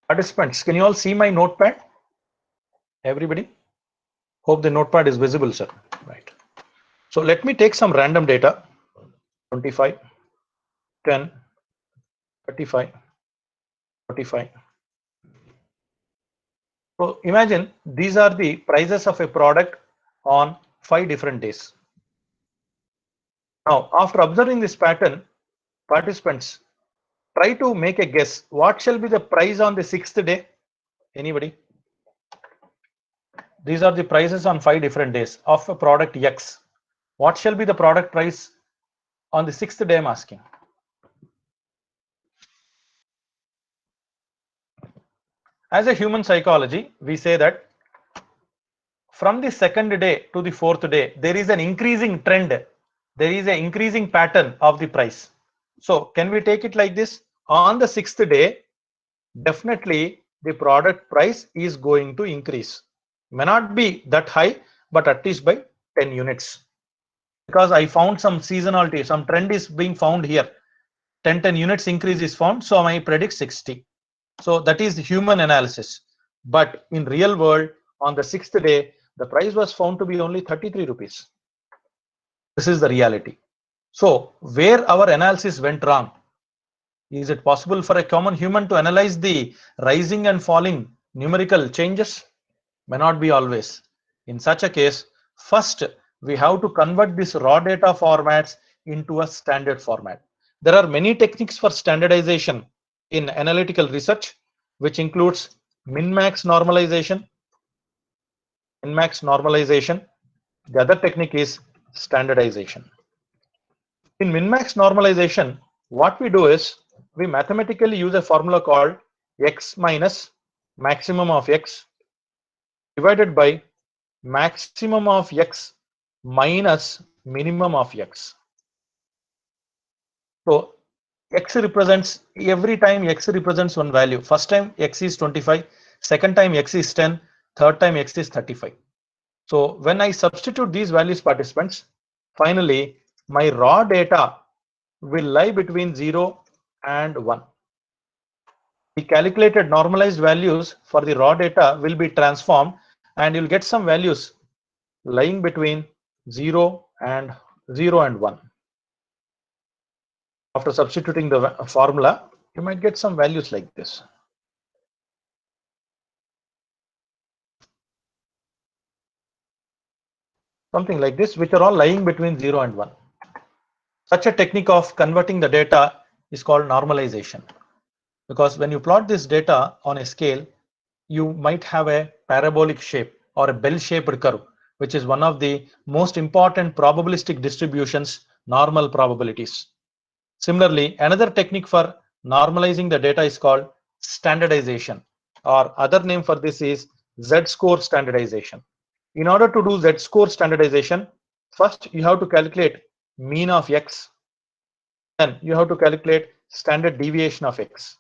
Participants, can you all see my notepad? Everybody? Hope the notepad is visible, sir. Right. So let me take some random data. 25, 10, 35, 45. So imagine these are the prices of a product on 5 different days. Now, after observing this pattern, participants, try to make a guess. What shall be the price on the 6th day? Anybody? These are the prices on 5 different days of a product X. What shall be the product price on the 6th day? I'm asking. As a human psychology, we say that from the 2nd day to the 4th day, there is an increasing trend. There is an increasing pattern of the price. So can we take it like this? On the 6th day, definitely the product price is going to increase. May not be that high, but at least by 10 units. Because I found some seasonality, some trend is being found here. 10 units increase is found, so I predict 60. So that is the human analysis. But in real world, on the 6th day, the price was found to be only 33 rupees. This is the reality. So where our analysis went wrong? Is it possible for a common human to analyze the rising and falling numerical changes? May not be always. In such a case, first we have to convert these raw data formats into a standard format. There are many techniques for standardization in analytical research, which includes min-max normalization. Min-max normalization. The other technique is standardization. In min-max normalization, what we do is we mathematically use a formula called x minus maximum of x divided by maximum of x minus minimum of x. So x represents, every time x represents one value. First time x is 25, second time x is 10, third time x is 35. So when I substitute these values, participants, finally my raw data will lie between 0 and 1. The calculated normalized values for the raw data will be transformed and you'll get some values lying between 0 and 1. After substituting the formula, you might get some values like this. something like this, which are all lying between 0 and 1. Such a technique of converting the data is called normalization, because when you plot this data on a scale, you might have a parabolic shape or a bell-shaped curve, which is one of the most important probabilistic distributions, normal probabilities. Similarly, another technique for normalizing the data is called standardization, or other name for this is Z-score standardization. In order to do Z-score standardization, first you have to calculate mean of X, then you have to calculate standard deviation of X.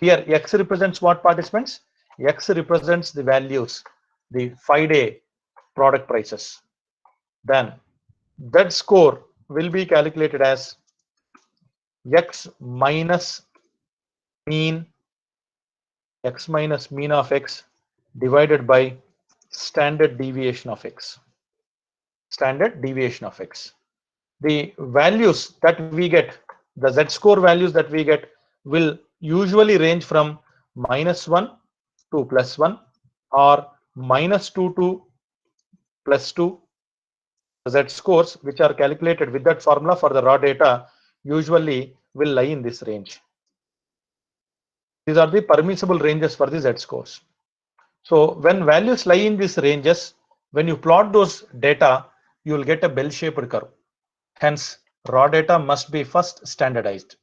Here X represents what, participants? X represents the values, the 5-day product prices. Then Z-score will be calculated as X minus mean of X divided by standard deviation of X. Standard deviation of X. The values that we get, the Z-score values that we get, will usually range from -1 to +1 or -2 to +2. The Z-scores which are calculated with that formula for the raw data usually will lie in this range. These are the permissible ranges for the Z-scores. So when values lie in these ranges, when you plot those data, you will get a bell-shaped curve. Hence, raw data must be first standardized.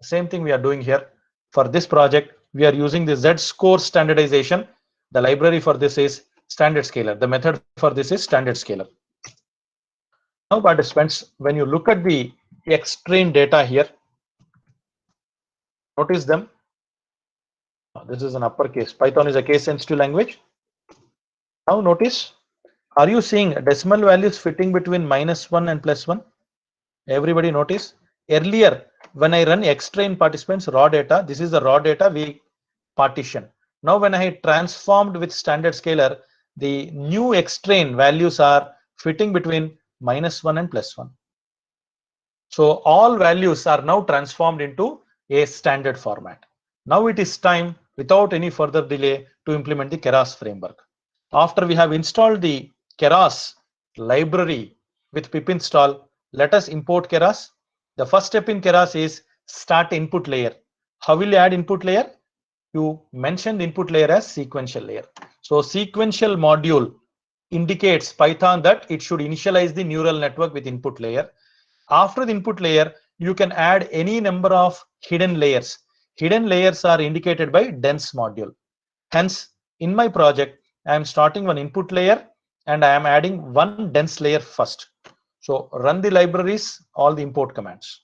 Same thing we are doing here. For this project, we are using the Z-score standardization. The library for this is standard scaler. The method for this is standard scaler. Now, participants, when you look at the X-train data here, notice them. This is an uppercase. Python is a case-sensitive language. Now notice, are you seeing decimal values fitting between -1 and +1? Everybody notice? Earlier, when I run X-train, participants, raw data, this is the raw data we partition. Now when I transformed with standard scaler, the new X-train values are fitting between -1 and +1. So all values are now transformed into a standard format. Now it is time, without any further delay, to implement the Keras framework. After we have installed the Keras library with pip install, let us import Keras. The first step in Keras is start input layer. How will you add input layer? You mention the input layer as sequential layer. So sequential module indicates Python that it should initialize the neural network with input layer. After the input layer, you can add any number of hidden layers. Hidden layers are indicated by dense module. Hence, in my project, I am starting one input layer and I am adding one dense layer first. So run the libraries, all the import commands.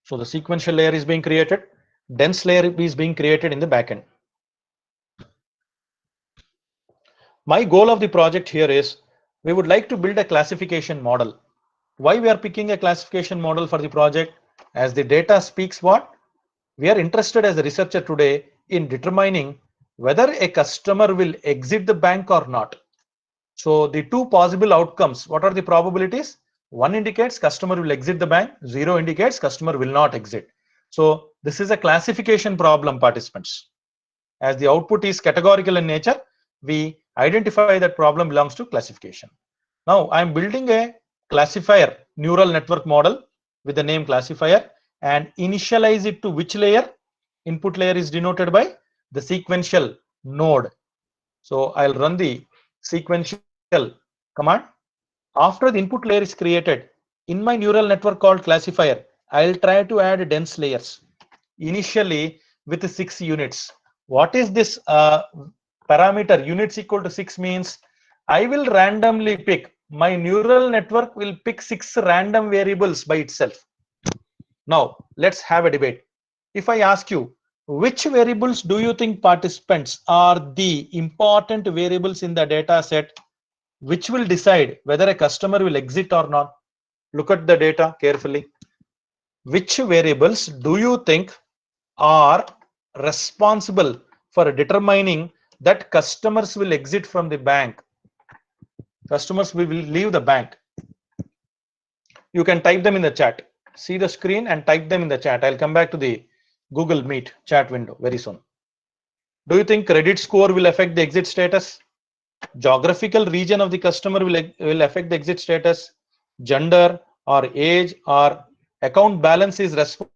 So the sequential layer is being created. Dense layer is being created in the backend. My goal of the project here is we would like to build a classification model. Why we are picking a classification model for the project? As the data speaks what? We are interested as a researcher today in determining whether a customer will exit the bank or not. So the two possible outcomes, what are the probabilities? 1 indicates customer will exit the bank, 0 indicates customer will not exit. So this is a classification problem, participants. As the output is categorical in nature, we identify that problem belongs to classification. Now I am building a classifier neural network model with the name classifier and initialize it to which layer? Input layer is denoted by the sequential node. So I'll run the sequential command. After the input layer is created, in my neural network called classifier, I'll try to add dense layers initially with 6 units. What is this parameter? Units equal to 6 means I will randomly pick, my neural network will pick 6 random variables by itself. Now let's have a debate. If I ask you, which variables do you think, participants, are the important variables in the data set which will decide whether a customer will exit or not? Look at the data carefully. Which variables do you think are responsible for determining that customers will exit from the bank? Customers will leave the bank. You can type them in the chat. See the screen and type them in the chat. I'll come back to the Google Meet chat window very soon. Do you think credit score will affect the exit status? geographical region of the customer will affect the exit status, gender or age or account balance is responsible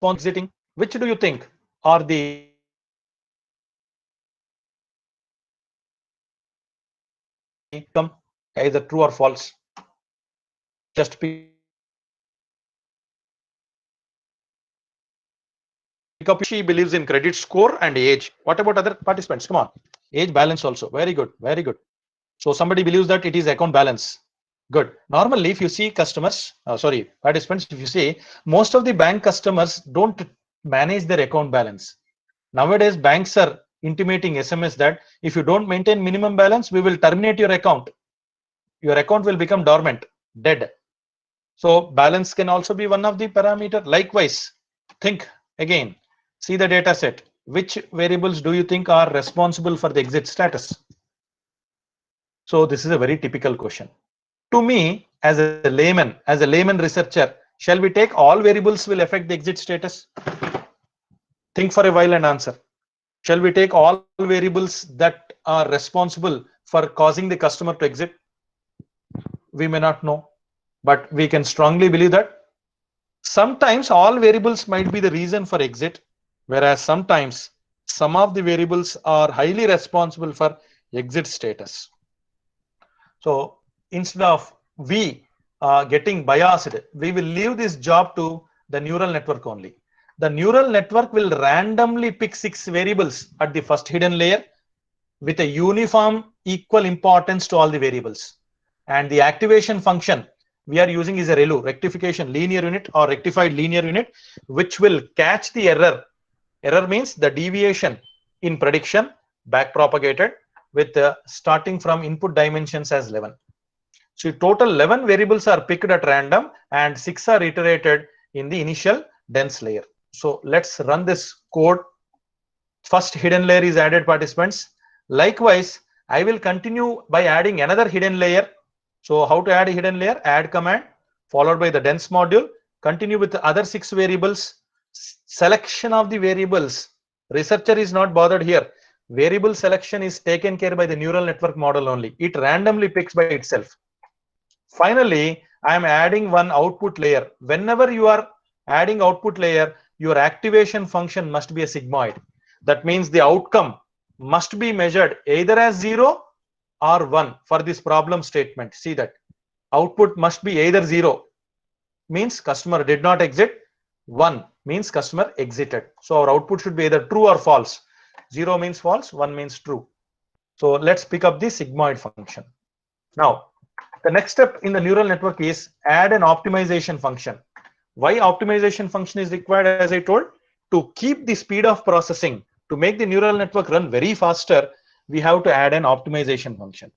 exiting. Which do you think are the either true or false? Just pick up. She believes in credit score and age. What about other participants? Come on. Age balance also. Very good. Very good. So somebody believes that it is account balance. Good. Normally, if you see customers, participants, if you see, most of the bank customers don't manage their account balance. Nowadays, banks are intimating SMS that if you don't maintain minimum balance, we will terminate your account. Your account will become dormant, dead. So balance can also be one of the parameter. Likewise, think again, see the data set. Which variables do you think are responsible for the exit status? So this is a very typical question. To me, as a layman researcher, shall we take all variables will affect the exit status? Think for a while and answer. Shall we take all variables that are responsible for causing the customer to exit? We may not know, but we can strongly believe that sometimes all variables might be the reason for exit, whereas sometimes some of the variables are highly responsible for exit status. So instead of we getting biased, we will leave this job to the neural network only. The neural network will randomly pick 6 variables at the first hidden layer with a uniform equal importance to all the variables. And the activation function we are using is a ReLU, rectification linear unit or rectified linear unit, which will catch the error. Error means the deviation in prediction back propagated with starting from input dimensions as 11. So total 11 variables are picked at random and 6 are iterated in the initial dense layer. So let's run this code. First hidden layer is added, participants. Likewise, I will continue by adding another hidden layer. So how to add a hidden layer? Add command followed by the dense module. Continue with the other 6 variables. Selection of the variables. Researcher is not bothered here. Variable selection is taken care by the neural network model only. It randomly picks by itself. Finally, I am adding one output layer. Whenever you are adding output layer, your activation function must be a sigmoid. That means the outcome must be measured either as 0 or 1 for this problem statement. See that output must be either 0 means customer did not exit, 1 means customer exited. So our output should be either true or false. 0 means false, 1 means true. So let's pick up the sigmoid function. Now, the next step in the neural network is add an optimization function. Why optimization function is required, as I told? To keep the speed of processing, to make the neural network run very faster, we have to add an optimization function.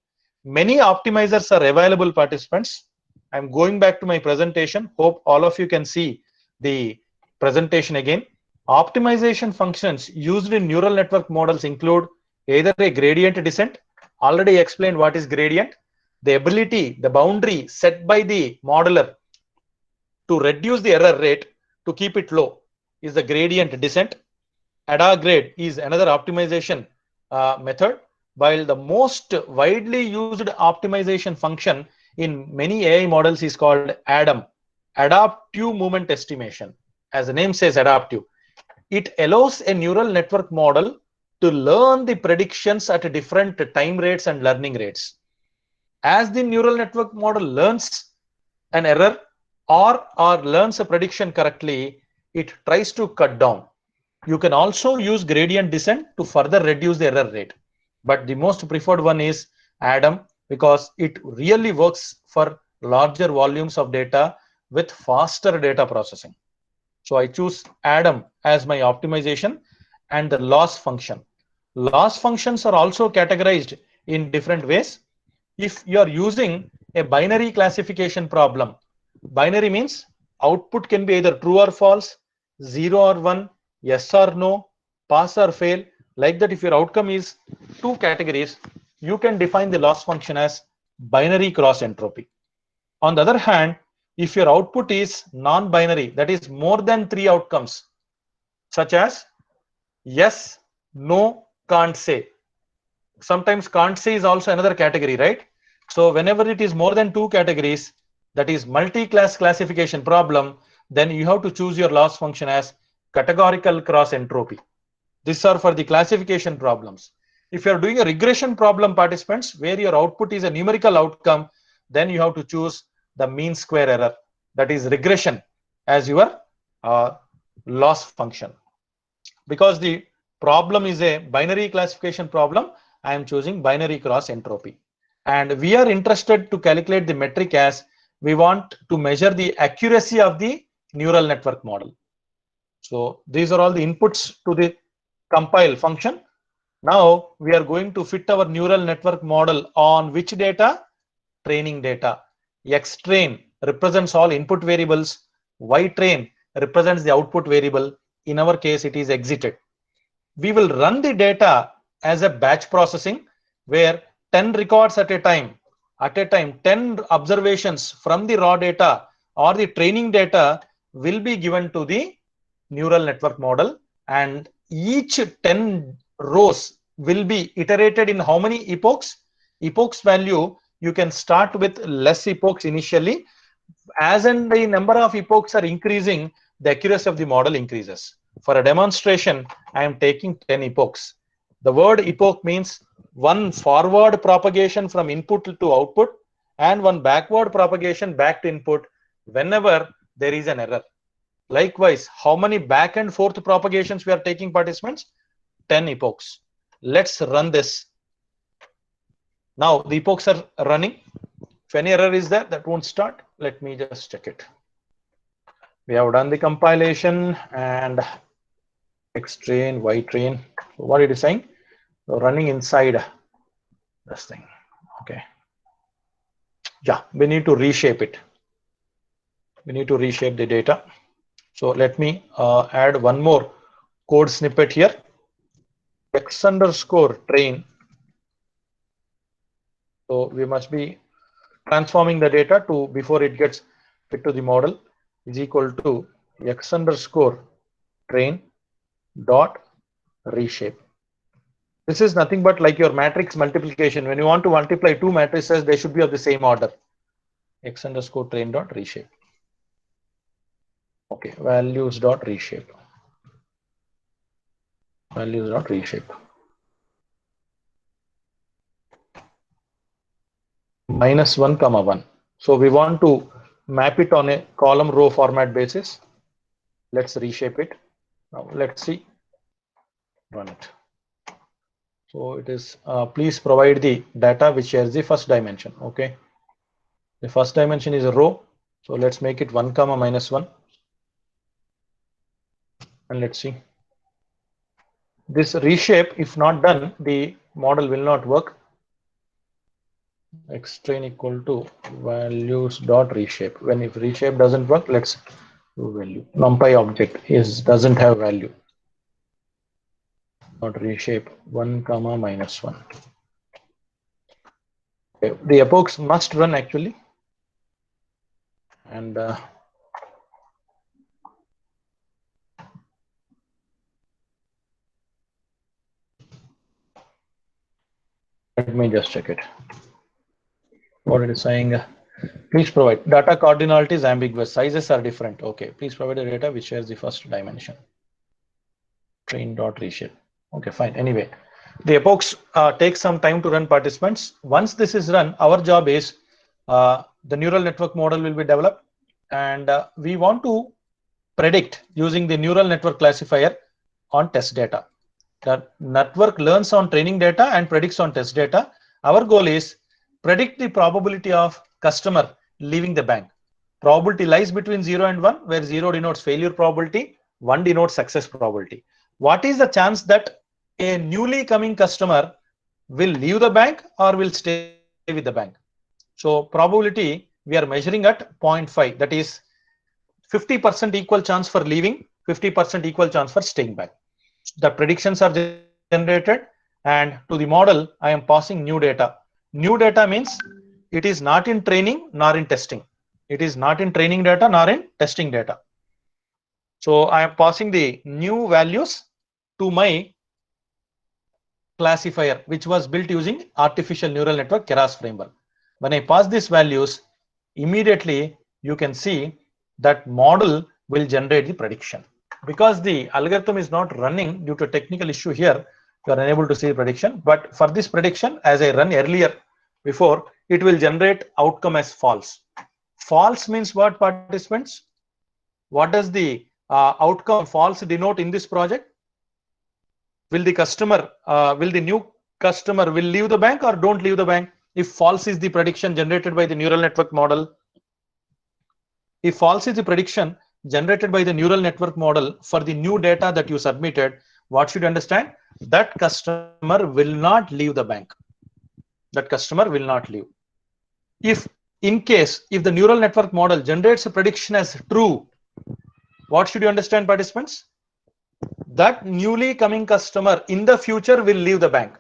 Many optimizers are available, participants. I'm going back to my presentation. Hope all of you can see the presentation again. Optimization functions used in neural network models include either a gradient descent, already explained what is gradient, the ability, the boundary set by the modeler to reduce the error rate to keep it low is the gradient descent. ADA-grade is another optimization method, while the most widely used optimization function in many AI models is called ADAM, adaptive movement estimation. As the name says, adaptive. It allows a neural network model to learn the predictions at different time rates and learning rates. As the neural network model learns an error or learns a prediction correctly, it tries to cut down. You can also use gradient descent to further reduce the error rate. But the most preferred one is ADAM because it really works for larger volumes of data with faster data processing. So I choose ADAM as my optimization and the loss function. Loss functions are also categorized in different ways. If you are using a binary classification problem, binary means output can be either true or false, 0 or 1, yes or no, pass or fail. Like that, if your outcome is 2 categories, you can define the loss function as binary cross entropy. On the other hand, if your output is non-binary, that is more than 3 outcomes, such as yes, no, can't say. Sometimes can't say is also another category, right? So whenever it is more than two categories, that is multi-class classification problem, then you have to choose your loss function as categorical cross entropy. These are for the classification problems. If you are doing a regression problem, participants, where your output is a numerical outcome, then you have to choose the mean square error, that is regression, as your loss function. Because the problem is a binary classification problem, I am choosing binary cross entropy. And we are interested to calculate the metric as we want to measure the accuracy of the neural network model. So these are all the inputs to the compile function. Now we are going to fit our neural network model on which data? Training data. Xtrain represents all input variables. Ytrain represents the output variable. In our case, it is exited. We will run the data as a batch processing where 10 records at a time, 10 observations from the raw data or the training data will be given to the neural network model, and each 10 rows will be iterated in how many epochs? Epochs value, you can start with less epochs initially. As in the number of epochs are increasing, the accuracy of the model increases. For a demonstration, I am taking 10 epochs. The word epoch means one forward propagation from input to output and one backward propagation back to input whenever there is an error. Likewise, how many back and forth propagations we are taking, participants? 10 epochs. Let's run this. Now the epochs are running. If any error is there, that won't start. Let me just check it. We have done the compilation and Xtrain, Ytrain. So what it is saying? So running inside this thing. Okay. Yeah, we need to reshape it. We need to reshape the data. So let me add one more code snippet here. X_train. So we must be transforming the data to before it gets fit to the model is equal to X_train dot reshape. This is nothing but like your matrix multiplication. When you want to multiply two matrices, they should be of the same order. X_train dot reshape. Okay, values dot reshape. Values dot reshape. -1, 1. So we want to map it on a column row format basis. Let's reshape it. Now let's see. Run it. So it is please provide the data which shares the first dimension. Okay. The first dimension is a row. So let's make it 1, -1. And let's see. This reshape, if not done, the model will not work. Xtrain equal to values dot reshape. When if reshape doesn't work, let's do value. NumPy object doesn't have value. Not reshape 1, -1. Okay. The epochs must run actually, and let me just check it. What it is saying, please provide data cardinality is ambiguous, sizes are different. Okay, please provide the data which shares the first dimension. Train dot reshape. Okay, fine. Anyway, the epochs take some time to run, participants. Once this is run, our job is the neural network model will be developed, and we want to predict using the neural network classifier on test data. The network learns on training data and predicts on test data. Our goal is predict the probability of customer leaving the bank. Probability lies between 0 and 1, where 0 denotes failure probability, 1 denotes success probability. What is the chance that a newly coming customer will leave the bank or will stay with the bank? So probability we are measuring at 0.5, that is 50% equal chance for leaving, 50% equal chance for staying back. The predictions are generated, and to the model I am passing new data. New data means it is not in training nor in testing. It is not in training data nor in testing data. So I am passing the new values to my classifier, which was built using artificial neural network Keras framework. When I pass these values, immediately you can see that model will generate the prediction. Because the algorithm is not running due to a technical issue here, you are unable to see the prediction. But for this prediction, as I run earlier before, it will generate outcome as false. False means what, participants? What does the outcome false denote in this project? Will the new customer will leave the bank or don't leave the bank? If false is the prediction generated by the neural network model, if false is the prediction generated by the neural network model for the new data that you submitted, what should you understand? That customer will not leave the bank. That customer will not leave. If in case, if the neural network model generates a prediction as true, what should you understand, participants? That newly coming customer in the future will leave the bank.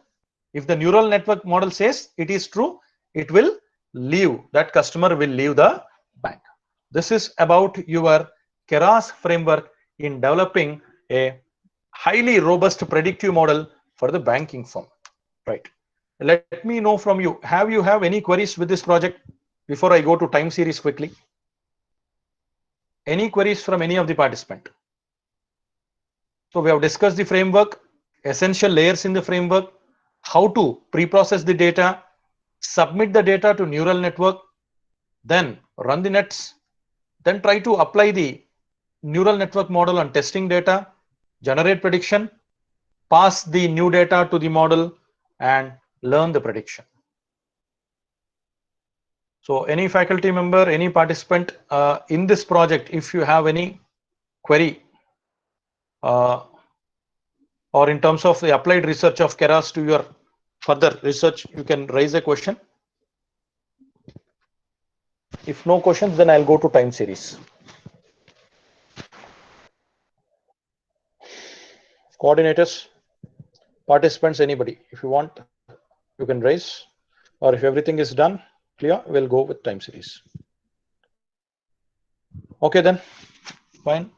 If the neural network model says it is true, it will leave. That customer will leave the bank. This is about your Keras framework in developing a highly robust predictive model for the banking firm. Right. Let me know from you. Have you any queries with this project before I go to time series quickly? Any queries from any of the participants? So we have discussed the framework, essential layers in the framework, how to pre-process the data, submit the data to neural network, then run the nets, then try to apply the neural network model on testing data, generate prediction, pass the new data to the model, and learn the prediction. So any faculty member, any participant in this project, if you have any query or in terms of the applied research of Keras to your further research, you can raise a question. If no questions, then I'll go to time series. Coordinators, participants, anybody, if you want, you can raise, or if everything is done, clear, we'll go with time series. Okay, then, fine.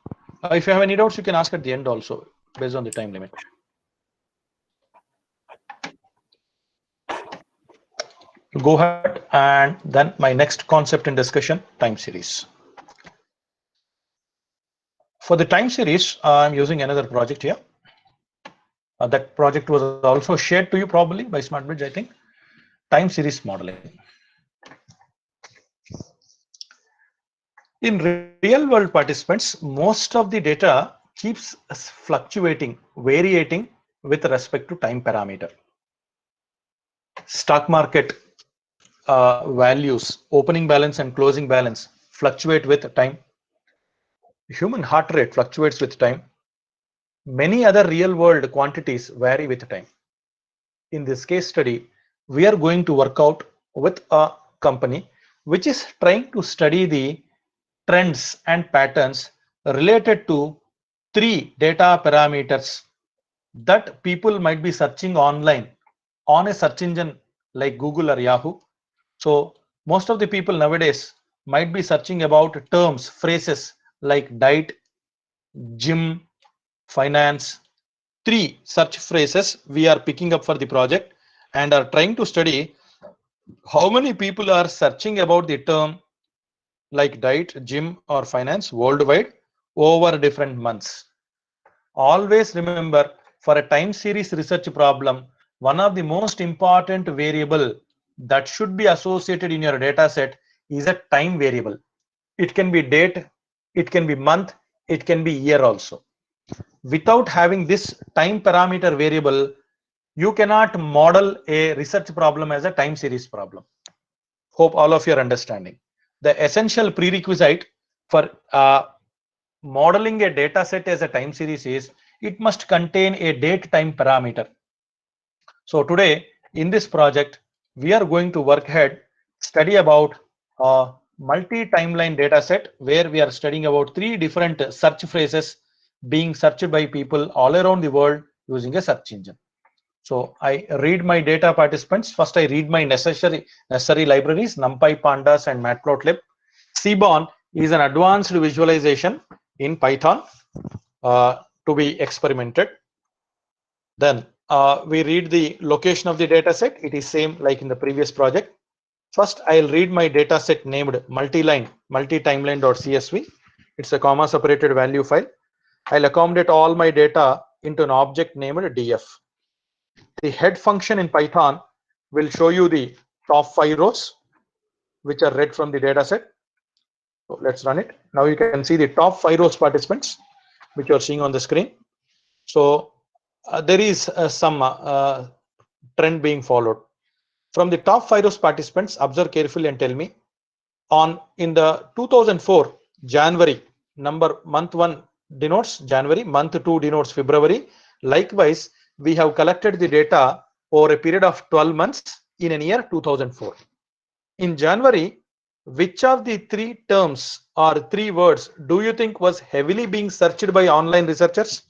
If you have any doubts, you can ask at the end also, based on the time limit. Go ahead, and then my next concept in discussion, time series. For the time series, I'm using another project here. That project was also shared to you probably by SmartBridge, I think. Time series modeling. In real world participants, most of the data keeps fluctuating, varying with respect to time parameter. Stock market values, opening balance and closing balance fluctuate with time. Human heart rate fluctuates with time. Many other real world quantities vary with time. In this case study, we are going to work out with a company which is trying to study the trends and patterns related to 3 data parameters that people might be searching online on a search engine like Google or Yahoo. So most of the people nowadays might be searching about terms, phrases like diet, gym, finance. 3 such phrases we are picking up for the project and are trying to study how many people are searching about the term like diet, gym, or finance worldwide over different months. Always remember, for a time series research problem, one of the most important variable that should be associated in your data set is a time variable. It can be date, it can be month, it can be year also. Without having this time parameter variable, you cannot model a research problem as a time series problem. Hope all of you are understanding. The essential prerequisite for modeling a data set as a time series is it must contain a date time parameter. So today in this project, we are going to work ahead, study about a multi-timeline data set where we are studying about 3 different search phrases being searched by people all around the world using a search engine. So I read my data, participants. First, I read my necessary libraries, NumPy, Pandas, and Matplotlib. Seaborn is an advanced visualization in Python. to be experimented. Then we read the location of the data set. It is same like in the previous project. First, I'll read my data set named multi-timeline.csv. It's a comma separated value file. I'll accommodate all my data into an object named df. The head function in Python will show you the top 5 rows which are read from the data set. So let's run it. Now you can see the top 5 rows participants which you are seeing on the screen. So there is some trend being followed. From the top 5 rows participants, observe carefully and tell me, in the 2004 January, month 1 denotes January, month 2 denotes February. Likewise, we have collected the data over a period of 12 months in a year 2004. In January, which of the 3 terms or 3 words do you think was heavily being searched by online researchers?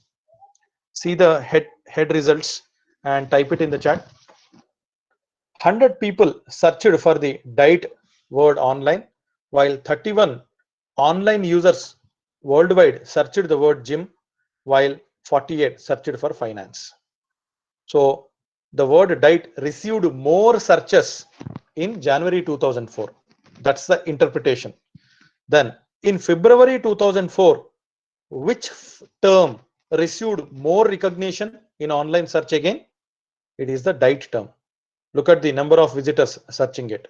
See the head results and type it in the chat. 100 people searched for the diet word online, while 31 online users worldwide searched the word gym, while 48 searched for finance. So the word diet received more searches in January 2004. That's the interpretation. Then in February 2004, which term received more recognition in online search again? It is the diet term. Look at the number of visitors searching it.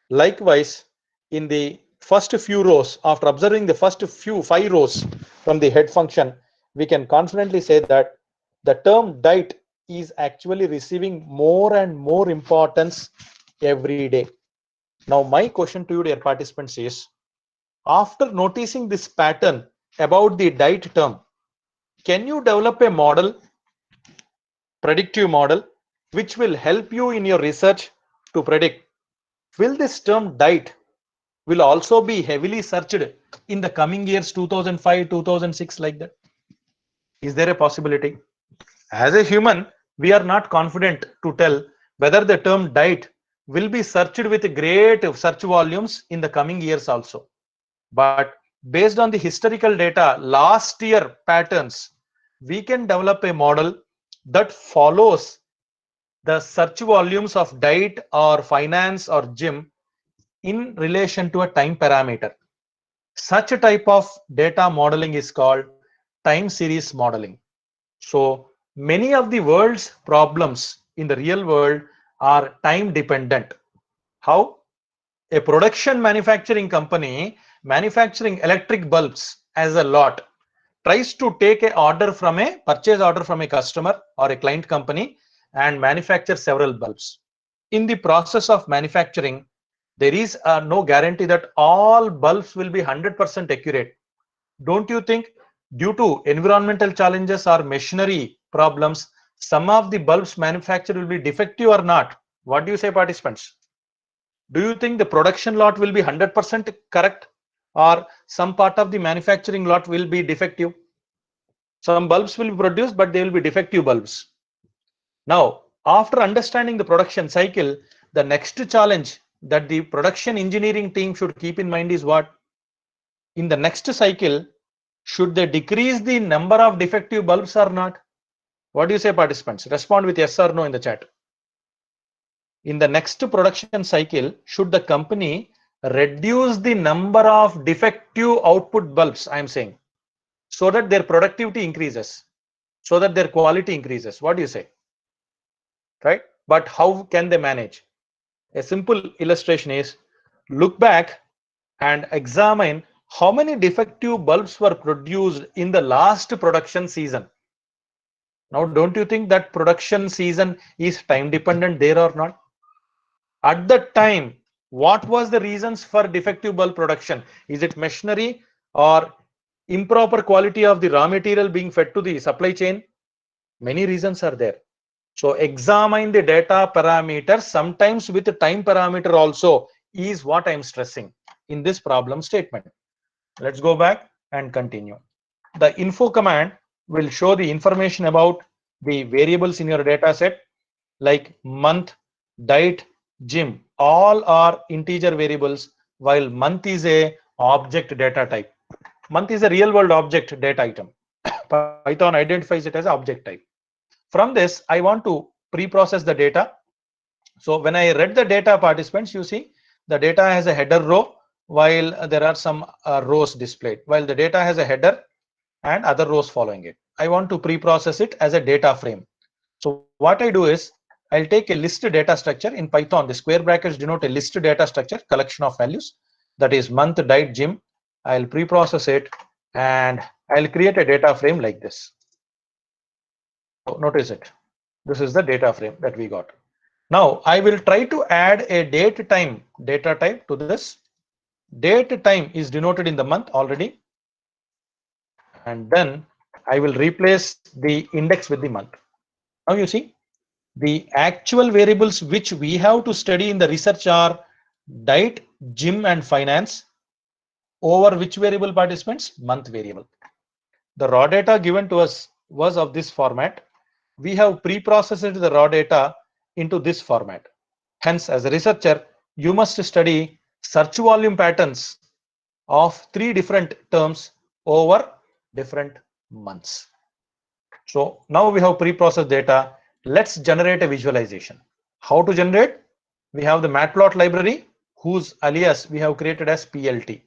Likewise, in the first few rows, after observing the first 5 rows from the head function, we can confidently say that the term diet is actually receiving more and more importance every day. Now, my question to you, dear participants, is after noticing this pattern about the diet term, can you develop a model, predictive model, which will help you in your research to predict, will this term diet will also be heavily searched in the coming years 2005, 2006, like that? Is there a possibility? As a human, we are not confident to tell whether the term diet will be searched with great search volumes in the coming years also. But based on the historical data, last year patterns, we can develop a model that follows the search volumes of diet or finance or gym in relation to a time parameter. Such a type of data modeling is called time series modeling. So many of the world's problems in the real world are time dependent. How? A production manufacturing company manufacturing electric bulbs as a lot tries to take a purchase order from a customer or a client company and manufacture several bulbs. In the process of manufacturing, there is no guarantee that all bulbs will be 100% accurate. Don't you think due to environmental challenges or machinery problems, some of the bulbs manufactured will be defective or not? What do you say, participants? Do you think the production lot will be 100% correct, or some part of the manufacturing lot will be defective? Some bulbs will be produced, but they will be defective bulbs. Now, after understanding the production cycle, the next challenge that the production engineering team should keep in mind is what? In the next cycle, should they decrease the number of defective bulbs or not? What do you say, participants? Respond with yes or no in the chat. In the next production cycle, should the company reduce the number of defective output bulbs, I am saying, so that their productivity increases, so that their quality increases? What do you say? Right? But how can they manage? A simple illustration is, look back and examine how many defective bulbs were produced in the last production season. Now, don't you think that production season is time dependent there or not? At that time, what was the reasons for defective bulb production? Is it machinery or improper quality of the raw material being fed to the supply chain? Many reasons are there. So examine the data parameters, sometimes with the time parameter also, is what I'm stressing in this problem statement. Let's go back and continue. The info command will show the information about the variables in your data set, like month, date, gym. All are integer variables, while month is a object data type. Month is a real world object data item. Python identifies it as object type. From this, I want to pre-process the data. So when I read the data, participants, you see the data has a header row, while there are some rows displayed, while the data has a header and other rows following it. I want to pre-process it as a data frame. So what I do is I'll take a list data structure. In Python, the square brackets denote a list data structure, collection of values, that is month, date, gym. I'll pre-process it and I'll create a data frame like this. So notice it. This is the data frame that we got. Now I will try to add a date time data type to this. Date time is denoted in the month already. And then I will replace the index with the month. Now you see the actual variables which we have to study in the research are date, gym and finance. Over which variable, participants? Month variable. The raw data given to us was of this format. We have pre-processed the raw data into this format. Hence, as a researcher, you must study search volume patterns of 3 different terms over different months. So now we have pre-processed data. Let's generate a visualization. How to generate? We have the matplot library whose alias we have created as PLT.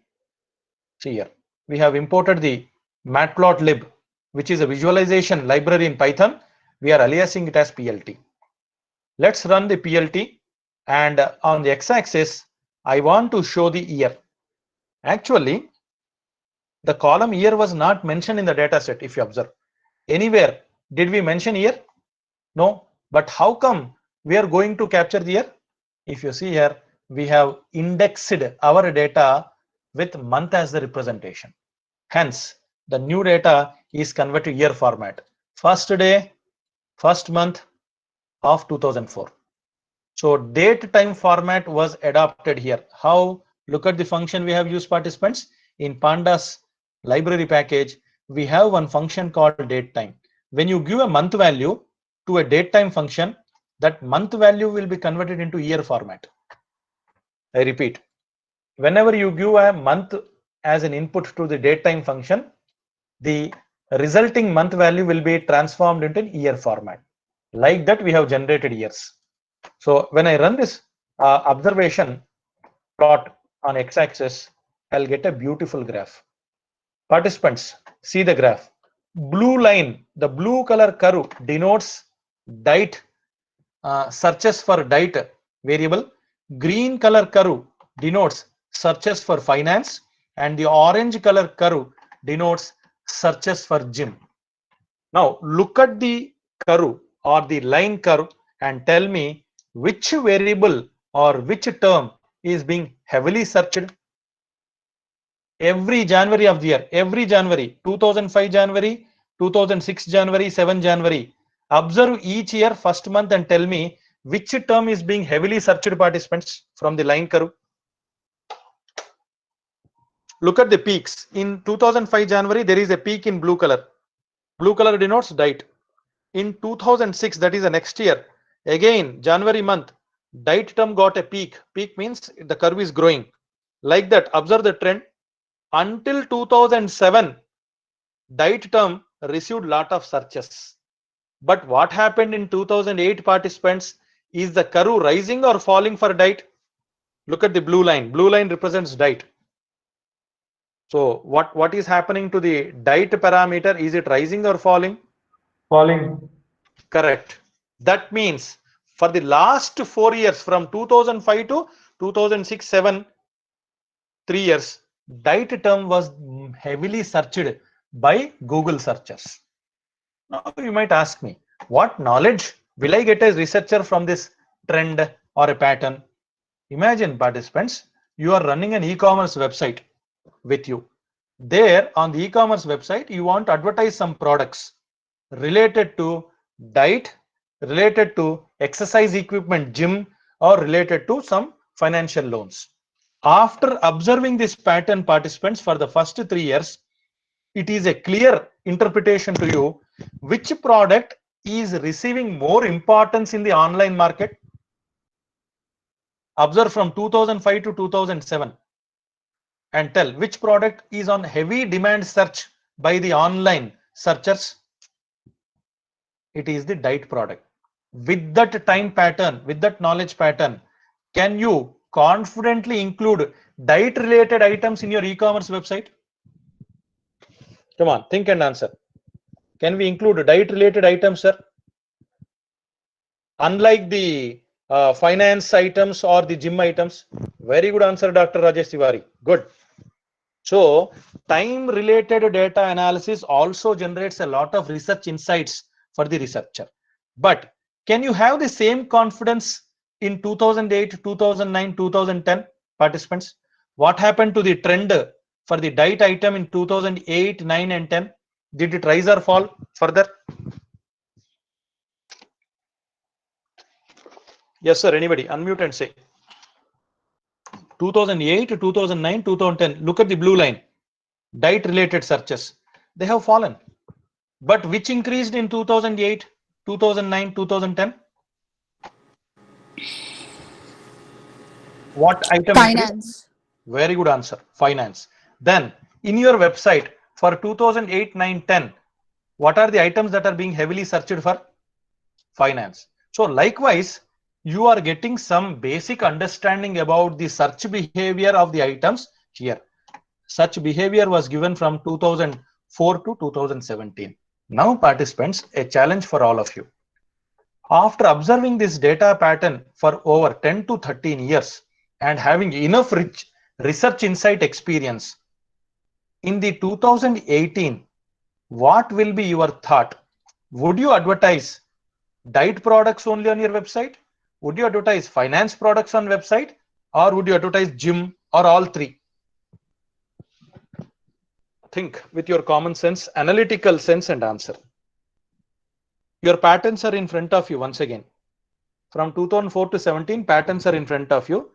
See here, we have imported the matplotlib, which is a visualization library in Python. We are aliasing it as PLT. Let's run the PLT, and on the x-axis, I want to show the year. Actually, the column year was not mentioned in the data set. If you observe, anywhere did we mention year? No. But how come we are going to capture the year? If you see here, we have indexed our data with month as the representation. Hence, the new data is converted to year format. First day, first month of 2004. So date time format was adopted here. How? Look at the function we have used, participants. In pandas library package, we have one function called date time. When you give a month value to a date time function, that month value will be converted into year format. I repeat, whenever you give a month as an input to the date time function, the resulting month value will be transformed into an year format. Like that, we have generated years. So when I run this observation plot on x-axis, I'll get a beautiful graph. Participants, see the graph. Blue line, the blue color curve denotes date searches for date variable. Green color curve denotes searches for finance, and the orange color curve denotes searches for gym. Now look at the curve or the line curve and tell me which variable or which term is being heavily searched. Every January of the year, every January, 2005 January, 2006 January, 7 January. Observe each year first month and tell me which term is being heavily searched, participants, from the line curve. Look at the peaks. In 2005 January, there is a peak in blue color. Blue color denotes date. In 2006, that is the next year, again January month, date term got a peak. Peak means the curve is growing. Like that, observe the trend. Until 2007, date term received lot of searches. But what happened in 2008, participants? Is the curve rising or falling for date? Look at the blue line. Blue line represents date. So what is happening to the date parameter? Is it rising or falling? Falling. Correct. That means for the last 4 years, from 2005 to 2006-7, 3 years, date term was heavily searched by Google searchers. Now you might ask me, what knowledge will I get as researcher from this trend or a pattern? Imagine, participants, you are running an e-commerce website with you. There on the e-commerce website, you want to advertise some products related to diet, related to exercise equipment, gym, or related to some financial loans. After observing this pattern, participants, for the first 3 years, it is a clear interpretation to you which product is receiving more importance in the online market. Observe from 2005 to 2007 and tell which product is on heavy demand search by the online searchers? It is the diet product. With that time pattern, with that knowledge pattern, can you confidently include diet related items in your e-commerce website? Come on, think and answer. Can we include diet related items, sir? Unlike the finance items or the gym items? Very good answer, Dr. Rajesh Tiwari. Good. So time related data analysis also generates a lot of research insights for the researcher. But can you have the same confidence in 2008, 2009, 2010 participants? What happened to the trend for the diet item in 2008, 9 and 10? Did it rise or fall further? Yes, sir. Anybody? Unmute and say. 2008, 2009, 2010. Look at the blue line. Diet related searches. They have fallen. But which increased in 2008, 2009, 2010? What item Finance. increased? Very good answer. Finance. Then in your website for 2008, 9, 10, what are the items that are being heavily searched for? Finance. So likewise, you are getting some basic understanding about the search behavior of the items here. Such behavior was given from 2004 to 2017. Now participants, a challenge for all of you. After observing this data pattern for over 10 to 13 years and having enough rich research insight experience, in the 2018, what will be your thought? Would you advertise diet products only on your website? Would you advertise finance products on website? Or would you advertise gym or all three? Think with your common sense, analytical sense and answer. Your patterns are in front of you once again. From 2004 to 17, patterns are in front of you.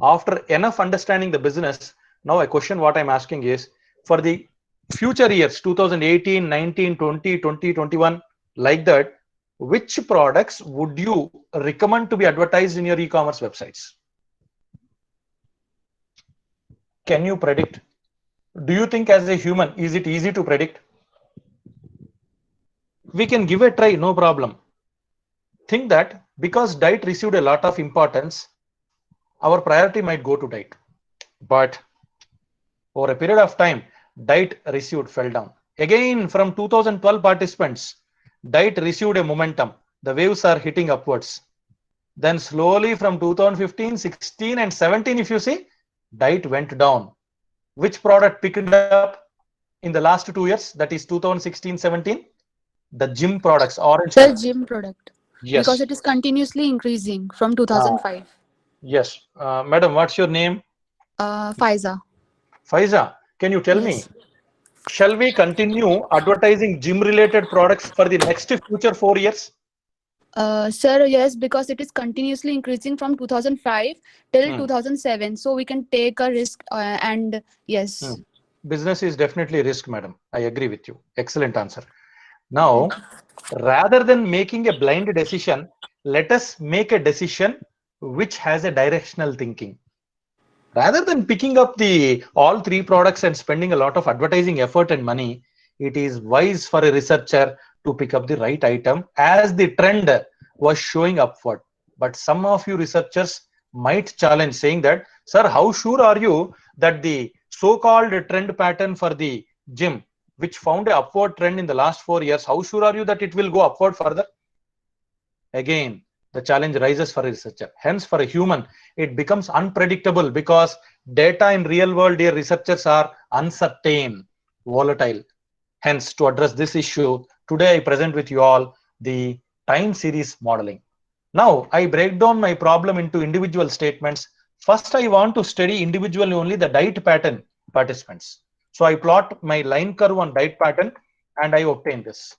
After enough understanding the business, now a question what I'm asking is, for the future years, 2018, 19, 20, 20, 21, like that, which products would you recommend to be advertised in your e-commerce websites? Can you predict? Do you think as a human, is it easy to predict? We can give a try, no problem. Think that because diet received a lot of importance, our priority might go to diet. But over a period of time, diet received fell down. Again, from 2012 participants, diet received a momentum. The waves are hitting upwards. Then slowly from 2015, 16 and 17, if you see, diet went down. Which product picked up in the last 2 years? That is 2016, 17. The gym products, orange The color. gym product. Yes. Because it is continuously increasing from 2005. Yes. Madam, what's your name? Faiza. Faiza, can you tell me, shall we continue advertising gym related products for the next future 4 years? Sir, yes, because it is continuously increasing from 2005 till 2007. So we can take a risk and yes. Business is definitely risk, madam. I agree with you. Excellent answer. Now, rather than making a blind decision, let us make a decision which has a directional thinking. Rather than picking up the all three products and spending a lot of advertising effort and money, it is wise for a researcher to pick up the right item as the trend was showing upward. But some of you researchers might challenge saying that, sir, how sure are you that the so-called trend pattern for the gym, which found an upward trend in the last 4 years, how sure are you that it will go upward further? Again, the challenge rises for a researcher. Hence, for a human, it becomes unpredictable because data in real world, dear researchers, are uncertain, volatile. Hence, to address this issue, today I present with you all the time series modeling. Now, I break down my problem into individual statements. First, I want to study individually only the diet pattern participants. So I plot my line curve on diet pattern and I obtain this.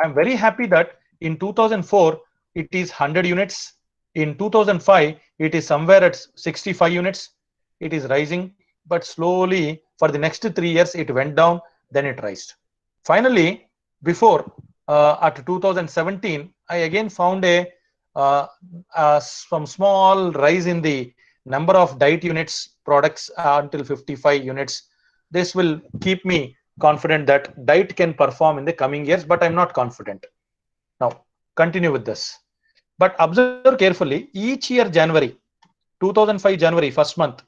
I'm very happy that in 2004, it is 100 units. In 2005, it is somewhere at 65 units. It is rising, but slowly for the next 3 years, it went down, then it rised. Finally, before at 2017, I again found some small rise in the number of diet units products until 55 units. This will keep me confident that DEPTT can perform in the coming years, but I'm not confident. Now, continue with this. But observe carefully, each year January, 2005 January, first month,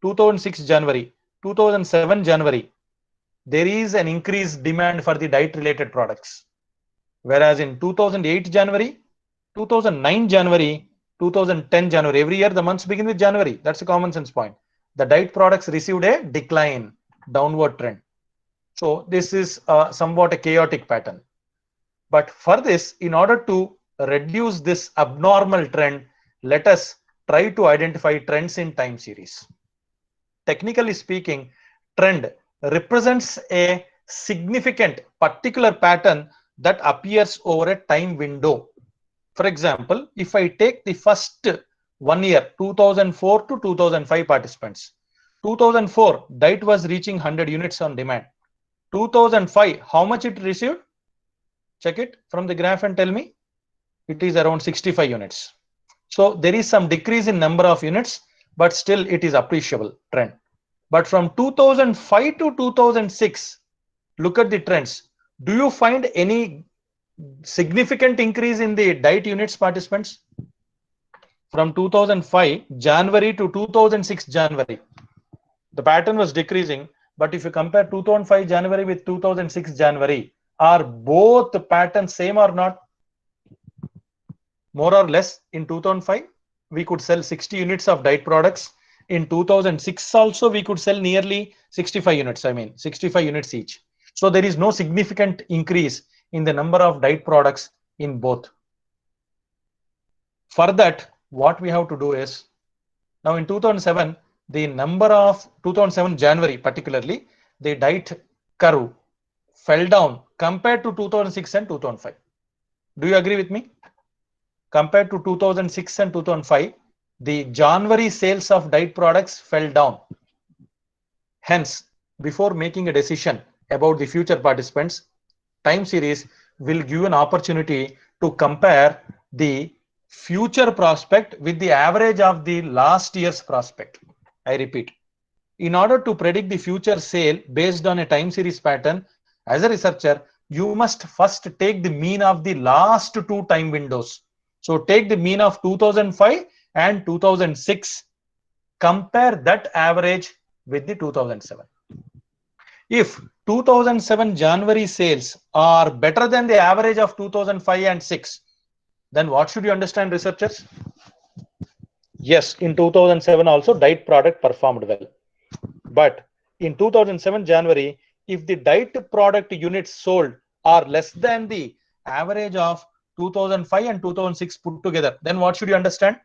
2006 January, 2007 January, there is an increased demand for the DEPTT related products. Whereas in 2008 January, 2009 January, 2010 January, every year the months begin with January. That's a common sense point. The DEPTT products received a decline, downward trend. So this is somewhat a chaotic pattern. But for this, in order to reduce this abnormal trend, let us try to identify trends in time series. Technically speaking, trend represents a significant particular pattern that appears over a time window. For example, if I take the first 1 year, 2004 to 2005 participants, 2004, DEPTT was reaching 100 units on demand. 2005, how much it received? Check it from the graph and tell me. It is around 65 units. So there is some decrease in number of units, but still it is appreciable trend. But from 2005 to 2006, look at the trends. Do you find any significant increase in the DEPTT units participants? From 2005 January to 2006 January, the pattern was decreasing. But if you compare 2005 January with 2006 January, are both the patterns same or not? More or less. In 2005, we could sell 60 units of DEPTT products. In 2006 also, we could sell nearly 65 units. I mean, 65 units each. So there is no significant increase in the number of DEPTT products in both. For that, what we have to do is, now in 2007, the number of 2007 January particularly, the DEPTT curve fell down compared to 2006 and 2005. Do you agree with me? Compared to 2006 and 2005, the January sales of DEPTT products fell down. Hence, before making a decision about the future participants, time series will give an opportunity to compare the future prospect with the average of the last year's prospect. I repeat, in order to predict the future sale based on a time series pattern, as a researcher, you must first take the mean of the last two time windows. So take the mean of 2005 and 2006, compare that average with the 2007. If 2007 January sales are better than the average of 2005 and 6, then what should you understand, researchers? Yes, in 2007 also DEPTT product performed well. But in 2007 January, if the DEPTT product units sold are less than the average of 2005 and 2006 put together, then what should you understand?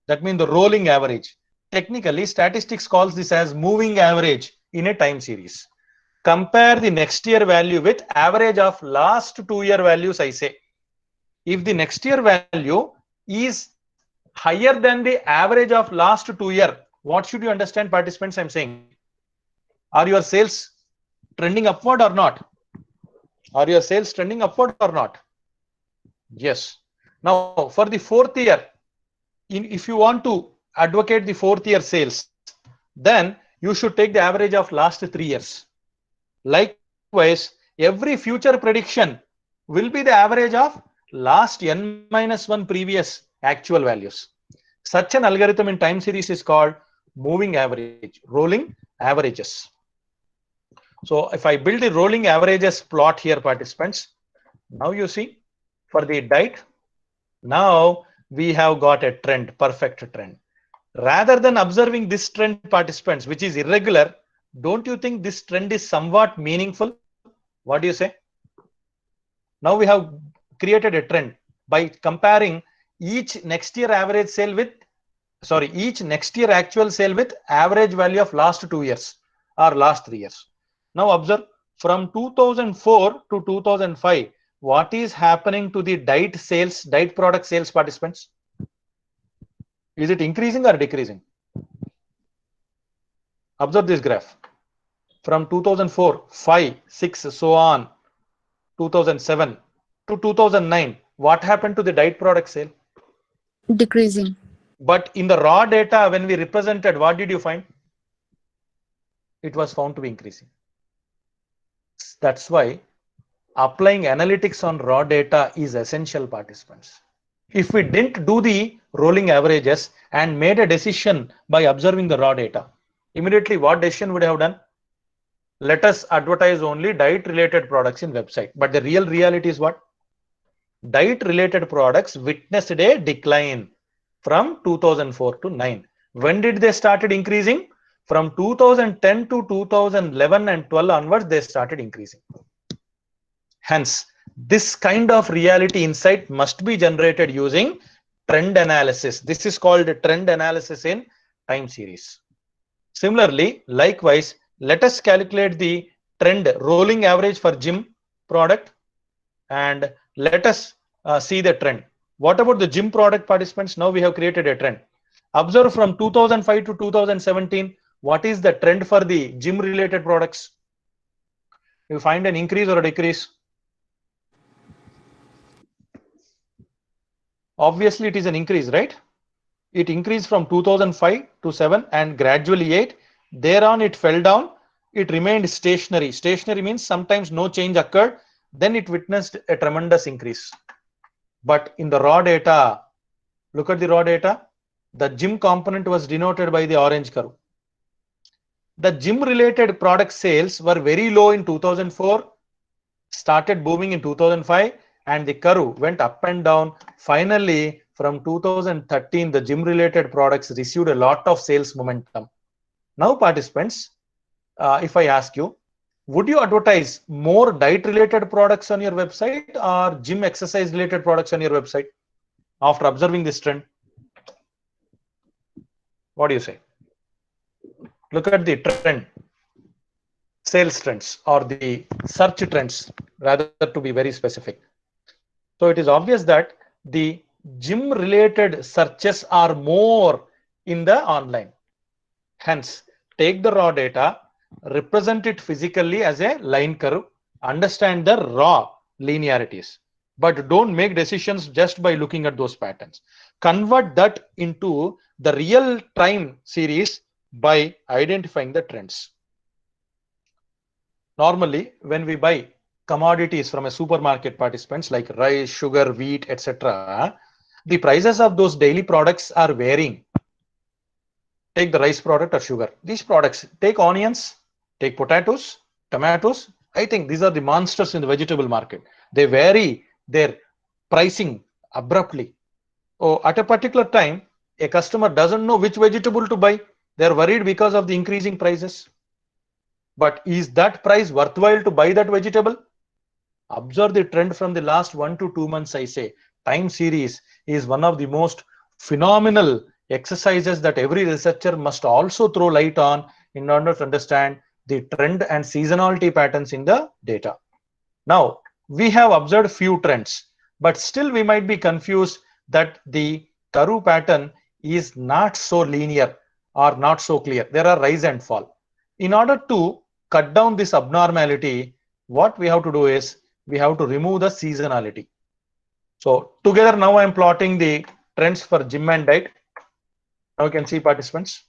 That means the rolling average. Technically, statistics calls this as moving average in a time series. Compare the next year value with average of last 2 year values, I say. If the next year value is higher than the average of last 2 year, what should you understand, participants? I'm saying, are your sales trending upward or not? Are your sales trending upward or not? Yes. Now, for the 4th year, if you want to advocate the 4th year sales, then you should take the average of last 3 years. Likewise, every future prediction will be the average of last n-1 previous actual values. Such an algorithm in time series is called moving average, rolling averages. So if I build the rolling averages plot here, participants, now you see for the DEPTT, now we have got a trend, perfect trend. Rather than observing this trend, participants, which is irregular, don't you think this trend is somewhat meaningful? What do you say? Now we have created a trend by comparing each next year average sale with, each next year actual sale with average value of last 2 years or last 3 years. Now observe from 2004 to 2005, what is happening to the DEPTT sales, DEPTT product sales, participants? Is it increasing or decreasing? Observe this graph. From 2004, 5, 6, so on, 2007 to 2009, what happened to the DEPTT product sale? Decreasing. But in the raw data, when we represented, what did you find? It was found to be increasing. That's why applying analytics on raw data is essential, participants. If we didn't do the rolling averages and made a decision by observing the raw data, immediately what decision would have done? Let us advertise only diet related products in website. But the real reality is what? Diet related products witnessed a decline from 2004 to 9. When did they started increasing? From 2010 to 2011 and 12 onwards, they started increasing. Hence, this kind of reality insight must be generated using trend analysis. This is called trend analysis in time series. Similarly, likewise, let us calculate the trend rolling average for gym product and let us see the trend. What about the gym product, participants? Now we have created a trend. Observe from 2005 to 2017, what is the trend for the gym related products? You find an increase or a decrease? Obviously, it is an increase, right? It increased from 2005 to 7 and gradually 8. Thereon, it fell down. It remained stationary. Stationary means sometimes no change occurred. Then it witnessed a tremendous increase. But in the raw data, look at the raw data. The gym component was denoted by the orange curve. The gym related product sales were very low in 2004, started booming in 2005, and the curve went up and down. Finally, from 2013, the gym related products received a lot of sales momentum. Now, participants, if I ask you, would you advertise more diet related products on your website or gym exercise related products on your website after observing this trend? What do you say? Look at the trend, sales trends or the search trends, rather to be very specific. So it is obvious that the gym related searches are more in the online. Hence, take the raw data, represent it physically as a line curve, understand the raw linearities, but don't make decisions just by looking at those patterns. Convert that into the real time series by identifying the trends. Normally, when we buy commodities from a supermarket, participants, like rice, sugar, wheat, etc., the prices of those daily products are varying. Take the rice product or sugar. These products, take onions, take potatoes, tomatoes. I think these are the monsters in the vegetable market. They vary their pricing abruptly. Oh, at a particular time, a customer doesn't know which vegetable to buy. They're worried because of the increasing prices. But is that price worthwhile to buy that vegetable? Observe the trend from the last 1 to 2 months. I say time series is one of the most phenomenal exercises that every researcher must also throw light on in order to understand the trend and seasonality patterns in the data. Now, we have observed few trends, but still we might be confused that the curve pattern is not so linear or not so clear. There are rise and fall. In order to cut down this abnormality, what we have to do is we have to remove the seasonality. So together now I am plotting the trends for gym and diet. Now you can see, participants,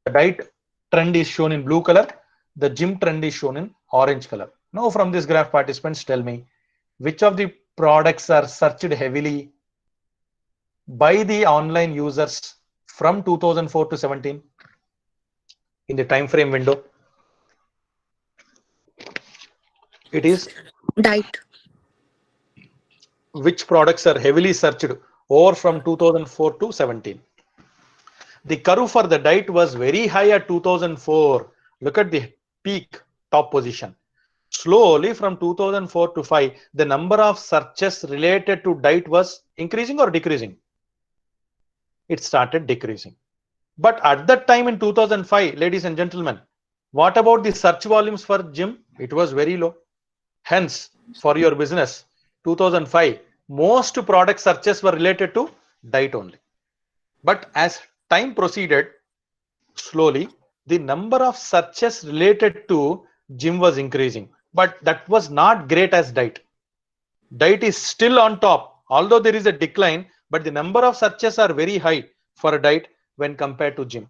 the diet trend is shown in blue color. The gym trend is shown in orange color. Now from this graph, participants, tell me which of the products are searched heavily by the online users from 2004 to 17 in the time frame window. It is Diet. which products are heavily searched over from 2004 to 17. The curve for the diet was very high at 2004. Look at the peak top position. Slowly from 2004 to 5, the number of searches related to diet was increasing or decreasing? It started decreasing. But at that time in 2005, ladies and gentlemen, what about the search volumes for gym? It was very low. Hence, for your business, 2005, most product searches were related to diet only. But as time proceeded, slowly, the number of searches related to gym was increasing. But that was not great as diet. Diet is still on top, although there is a decline, but the number of searches are very high for a diet when compared to gym.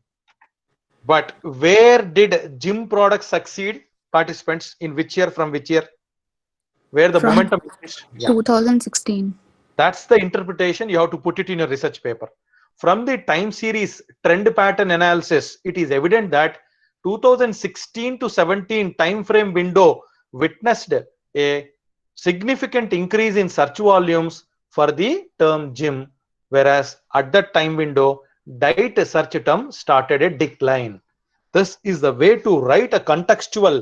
But where did gym products succeed? participants, in which year, from which year, where the From momentum is? Yeah. 2016. That's the interpretation. You have to put it in your research paper. From the time series trend pattern analysis, it is evident that 2016 to 17 time frame window witnessed a significant increase in search volumes for the term gym, whereas at that time window, diet search term started a decline. This is the way to write a contextual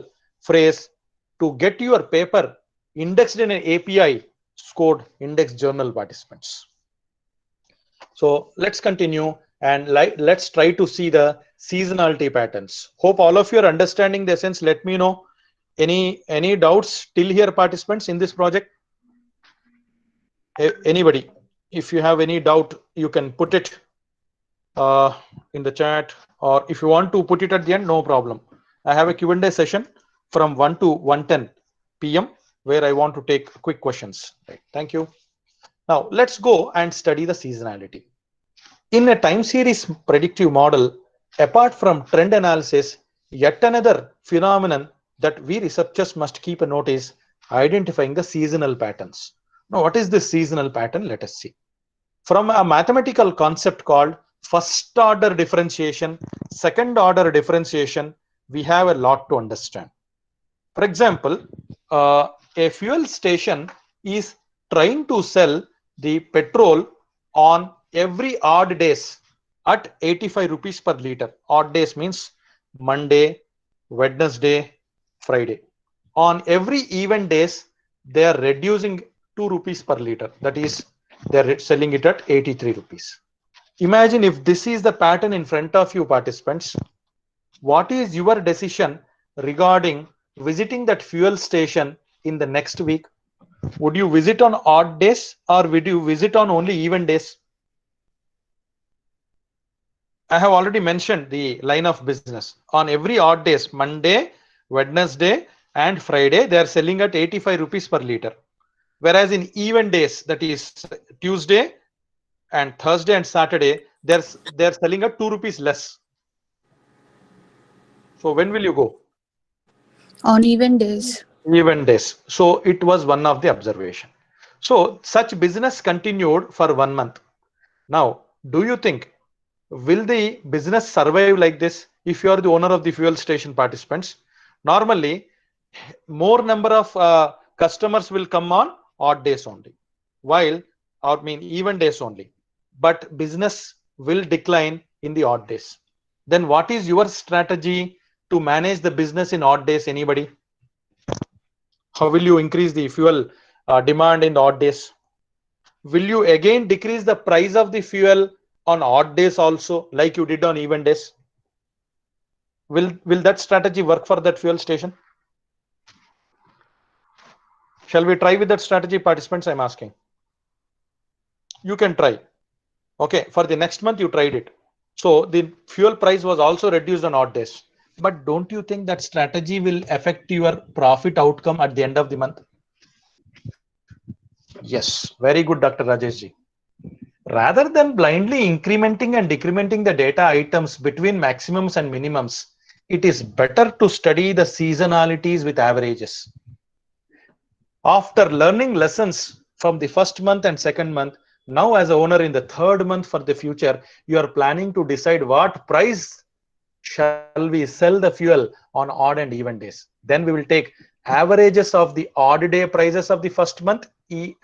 phrase to get your paper indexed in an API scored index journal, participants. So let's continue and let's try to see the seasonality patterns. Hope all of you are understanding the essence. Let me know any doubts till here, participants, in this project. Anybody, if you have any doubt, you can put it in the chat, or if you want to put it at the end, no problem. I have a Q&A session from 1 to 1:10 p.m. where I want to take quick questions. Right. Thank you. Now let's go and study the seasonality. In a time series predictive model, apart from trend analysis, yet another phenomenon that we researchers must keep a note is identifying the seasonal patterns. Now, what is this seasonal pattern? Let us see. From a mathematical concept called first order differentiation, second order differentiation, we have a lot to understand. For example, a fuel station is trying to sell the petrol on every odd days at 85 rupees per liter. Odd days means Monday, Wednesday, Friday. On every even days, they are reducing 2 rupees per liter. That is, they are selling it at 83 rupees. Imagine if this is the pattern in front of you, participants. What is your decision regarding visiting that fuel station in the next week? Would you visit on odd days or would you visit on only even days? I have already mentioned the line of business. On every odd days, Monday, Wednesday and Friday, they are selling at 85 rupees per liter. Whereas in even days, that is Tuesday and Thursday and Saturday, they're selling at 2 rupees less. So when will you go? On even days. Even days. So it was one of the observation. So such business continued for 1 month. Now, do you think will the business survive like this if you are the owner of the fuel station, participants? Normally, more number of customers will come on odd days only, even days only. But business will decline in the odd days. Then what is your strategy to manage the business in odd days? Anybody? How will you increase the fuel demand in the odd days? Will you again decrease the price of the fuel on odd days also, like you did on even days? Will that strategy work for that fuel station? Shall we try with that strategy, participants? I'm asking. You can try. Okay, for the next month you tried it. So the fuel price was also reduced on odd days. But don't you think that strategy will affect your profit outcome at the end of the month? Yes, very good, Dr. Rajesh ji. Rather than blindly incrementing and decrementing the data items between maximums and minimums, it is better to study the seasonalities with averages. After learning lessons from the first month and second month, now as a owner in the third month for the future, you are planning to decide what price shall we sell the fuel on odd and even days. Then we will take averages of the odd day prices of the first month,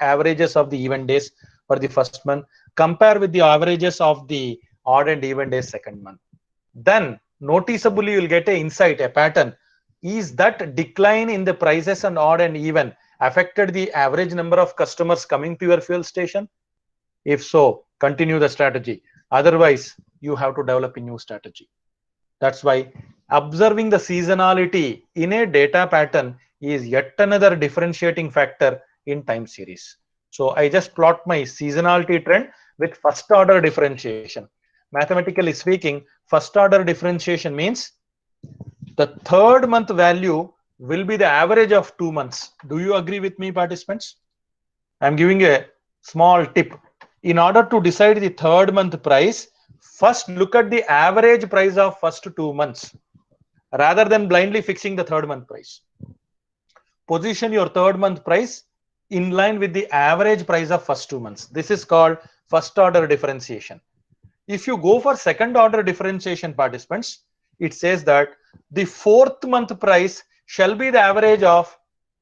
averages of the even days for the first month, compare with the averages of the odd and even days second month. Then noticeably you will get an insight, a pattern. Is that decline in the prices and odd and even affected the average number of customers coming to your fuel station? If so, continue the strategy. Otherwise, you have to develop a new strategy. That's why observing the seasonality in a data pattern is yet another differentiating factor in time series. So I just plot my seasonality trend with first order differentiation. Mathematically speaking, first order differentiation means the third month value will be the average of 2 months. Do you agree with me, participants? I'm giving a small tip. In order to decide the third month price, first look at the average price of first 2 months. rather than blindly fixing the third month price. Position your third month price in line with the average price of first 2 months. This is called first order differentiation. If you go for second order differentiation, participants, it says that the fourth month price shall be the average of,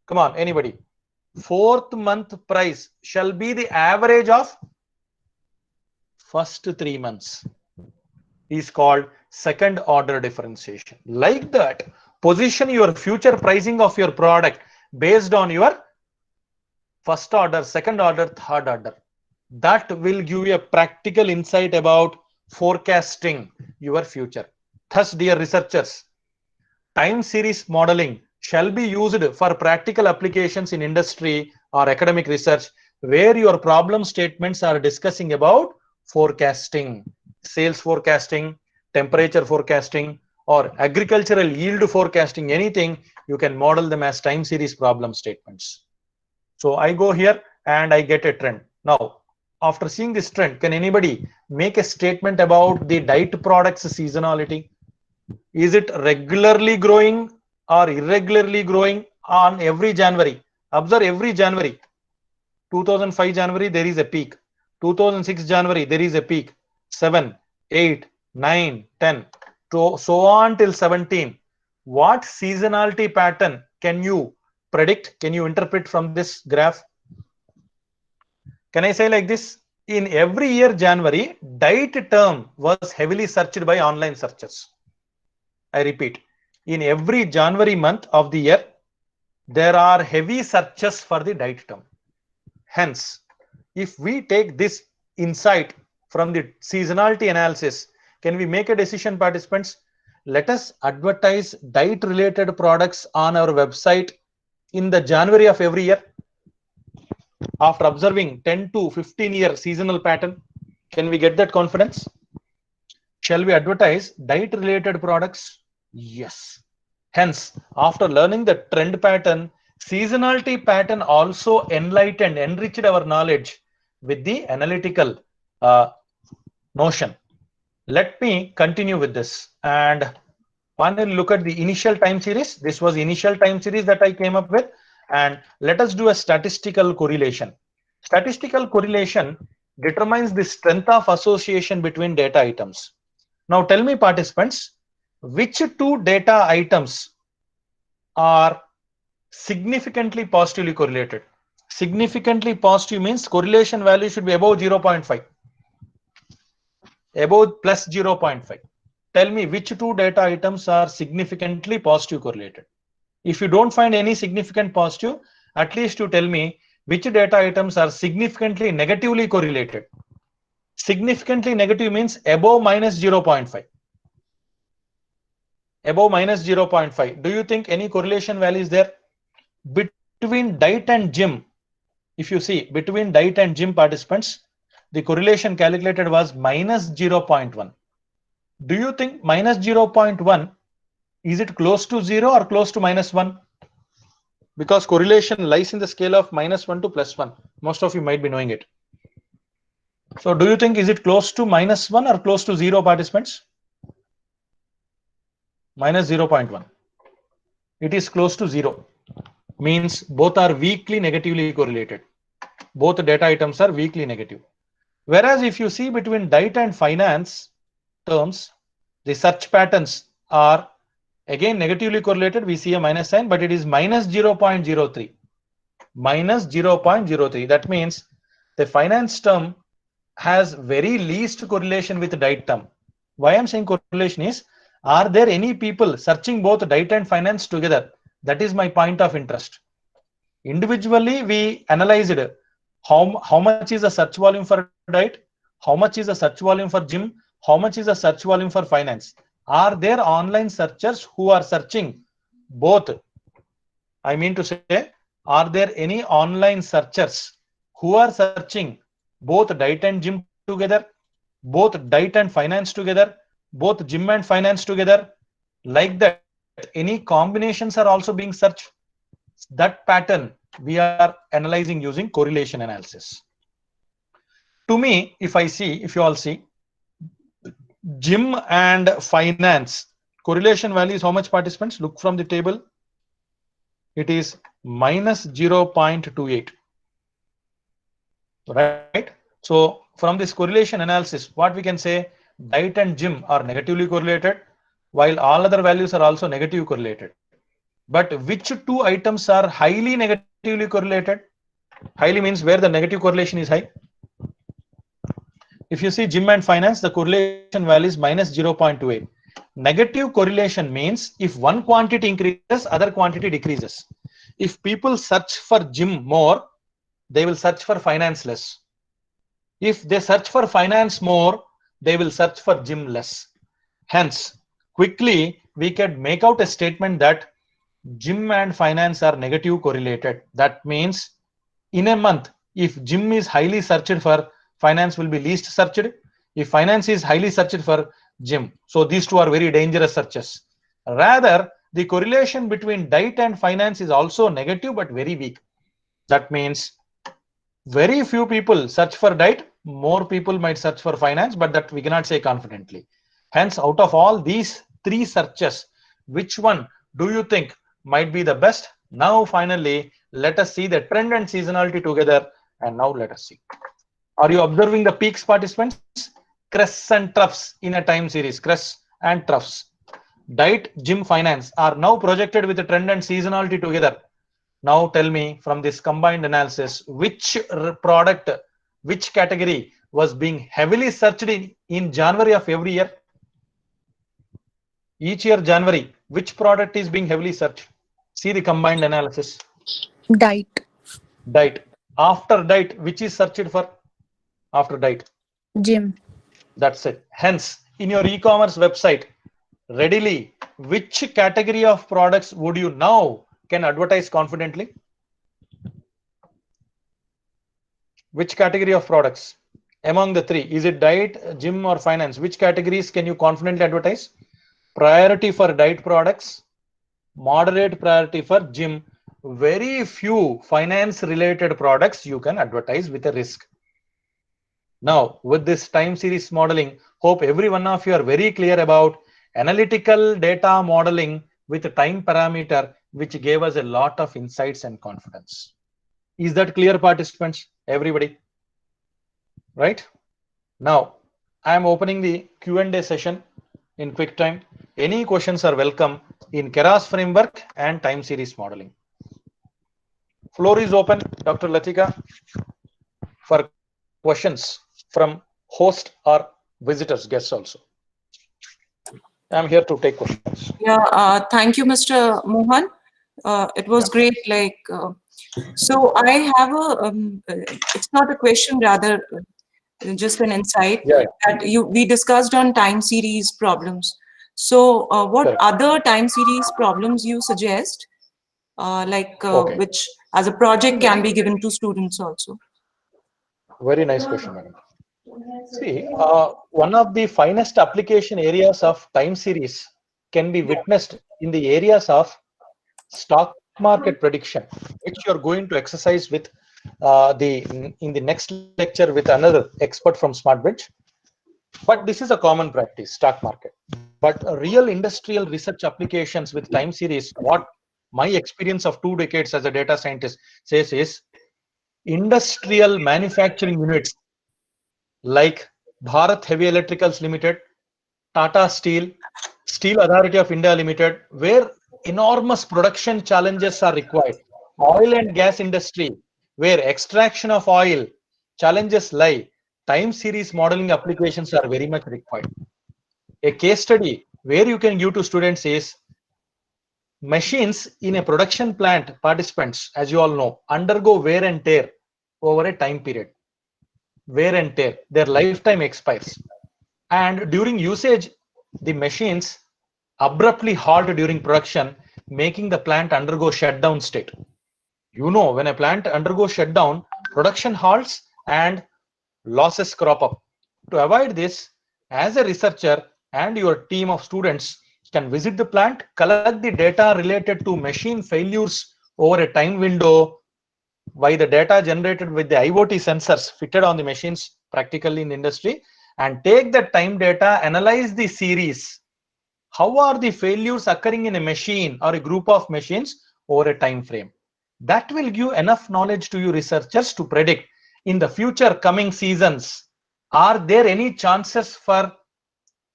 come on, anybody, fourth month price shall be the average of first 3 months, is called second order differentiation. Like that, position your future pricing of your product based on your first order, second order, third order. That will give you a practical insight about forecasting your future. Thus, dear researchers, time series modeling shall be used for practical applications in industry or academic research, where your problem statements are discussing about forecasting, sales forecasting, temperature forecasting, or agricultural yield forecasting, anything, you can model them as time series problem statements. So I go here and I get a trend. Now, after seeing this trend, can anybody make a statement about the diet products seasonality? Is it regularly growing or irregularly growing on every January? Observe every January. 2005 January, there is a peak. 2006 January, there is a peak. 7, 8, 9, 10, so on till 17. What seasonality pattern can you predict? Can you interpret from this graph? Can I say like this? In every year January, diet term was heavily searched by online searchers. I repeat, in every January month of the year, there are heavy searches for the diet term. Hence, if we take this insight from the seasonality analysis, can we make a decision, participants? Let us advertise diet related products on our website in the January of every year. After observing 10 to 15 year seasonal pattern, can we get that confidence? Shall we advertise diet related products? Yes. Hence, after learning the trend pattern, seasonality pattern also enriched our knowledge with the analytical notion. Let me continue with this and finally look at the initial time series. This was the initial time series that I came up with, and let us do a statistical correlation. Statistical correlation determines the strength of association between data items. Now tell me, participants, which two data items are significantly positively correlated? Significantly positive means correlation value should be above 0.5, above plus 0.5. Tell me which two data items are significantly positive correlated. If you don't find any significant positive, at least you tell me which data items are significantly negatively correlated. Significantly negative means above minus 0.5. Above minus 0.5. Do you think any correlation value is there? Between diet and gym, if you see between diet and gym participants, the correlation calculated was minus 0.1. Do you think minus 0.1, is it close to 0 or close to minus 1? Because correlation lies in the scale of minus 1 to plus 1. Most of you might be knowing it. So do you think is it close to minus 1 or close to 0, participants? Minus 0.1. It is close to 0. Means both are weakly negatively correlated. Both data items are weakly negative. Whereas if you see between diet and finance terms, the search patterns are again negatively correlated. We see a minus sign, but it is minus 0.03. Minus 0.03. That means the finance term has very least correlation with diet term. Why I'm saying correlation is, are there any people searching both diet and finance together? That is my point of interest. Individually, we analyzed how much is the search volume for diet, how much is the search volume for gym, how much is the search volume for finance. Are there online searchers who are searching both? I mean to say, are there any online searchers who are searching both diet and gym together, both diet and finance together, both gym and finance together? Like that, any combinations are also being searched. That pattern we are analyzing using correlation analysis. To me, if you all see, gym and finance correlation value is how much, participants? Look from the table. It is minus 0.28. Right? So from this correlation analysis, what we can say, diet and gym are negatively correlated, while all other values are also negative correlated. But which two items are highly negatively correlated? Highly means where the negative correlation is high. If you see gym and finance, the correlation value is minus 0.28. Negative correlation means if one quantity increases, other quantity decreases. If people search for gym more, they will search for finance less. If they search for finance more, they will search for gym less. Hence, quickly we can make out a statement that gym and finance are negative correlated. That means in a month, if gym is highly searched for, finance will be least searched. If finance is highly searched for, gym. So these two are very dangerous searches. Rather, the correlation between diet and finance is also negative but very weak. That means very few people search for diet, more people might search for finance, but that we cannot say confidently. Hence, out of all these three searches, which one do you think might be the best? Now, finally, let us see the trend and seasonality together. And now let us see. Are you observing the peaks, participants? Crests and troughs in a time series, crests and troughs. Diet, gym, finance are now projected with the trend and seasonality together. Now tell me from this combined analysis, which product, which category was being heavily searched in January of every year? Each year, January, which product is being heavily searched? See the combined analysis. Diet. Diet. After diet, which is searched for? After diet. Gym. That's it. Hence, in your e-commerce website, readily, which category of products would you now can advertise confidently? Which category of products among the three? Is it diet, gym, or finance? Which categories can you confidently advertise? Priority for diet products, moderate priority for gym, very few finance related products you can advertise with a risk. Now, with this time series modeling, hope every one of you are very clear about analytical data modeling with a time parameter, which gave us a lot of insights and confidence. Is that clear, participants? Everybody? Right? Now, I am opening the Q&A session in quick time. Any questions are welcome in Keras framework and time series modeling. Floor is open, Dr. Latika, for questions from host or visitors, guests also. I'm here to take questions. Yeah, thank you, Mr. Mohan. It was great. So I have it's not a question, rather just an insight that we discussed on time series problems. So what other time series problems you suggest, which as a project can be given to students also? Very nice question, madam. See, one of the finest application areas of time series can be witnessed in the areas of stock market prediction, which you are going to exercise with in the next lecture with another expert from SmartBridge. But this is a common practice, stock market. But real industrial research applications with time series, what my experience of 2 decades as a data scientist says is, industrial manufacturing units like Bharat Heavy Electricals Limited, Tata Steel, Steel Authority of India Limited, where enormous production challenges are required. Oil and gas industry, where extraction of oil challenges lie, time series modeling applications are very much required. A case study where you can give to students is machines in a production plant, participants, as you all know, undergo wear and tear over a time period. Wear and tear, their lifetime expires. And during usage, the machines abruptly halt during production, making the plant undergo shutdown state. You know, when a plant undergoes shutdown, production halts and losses crop up. To avoid this, as a researcher and your team of students can visit the plant, collect the data related to machine failures over a time window by the data generated with the IoT sensors fitted on the machines practically in industry, and take the time data, analyze the series, how are the failures occurring in a machine or a group of machines over a time frame. That will give enough knowledge to you researchers to predict in the future coming seasons, are there any chances for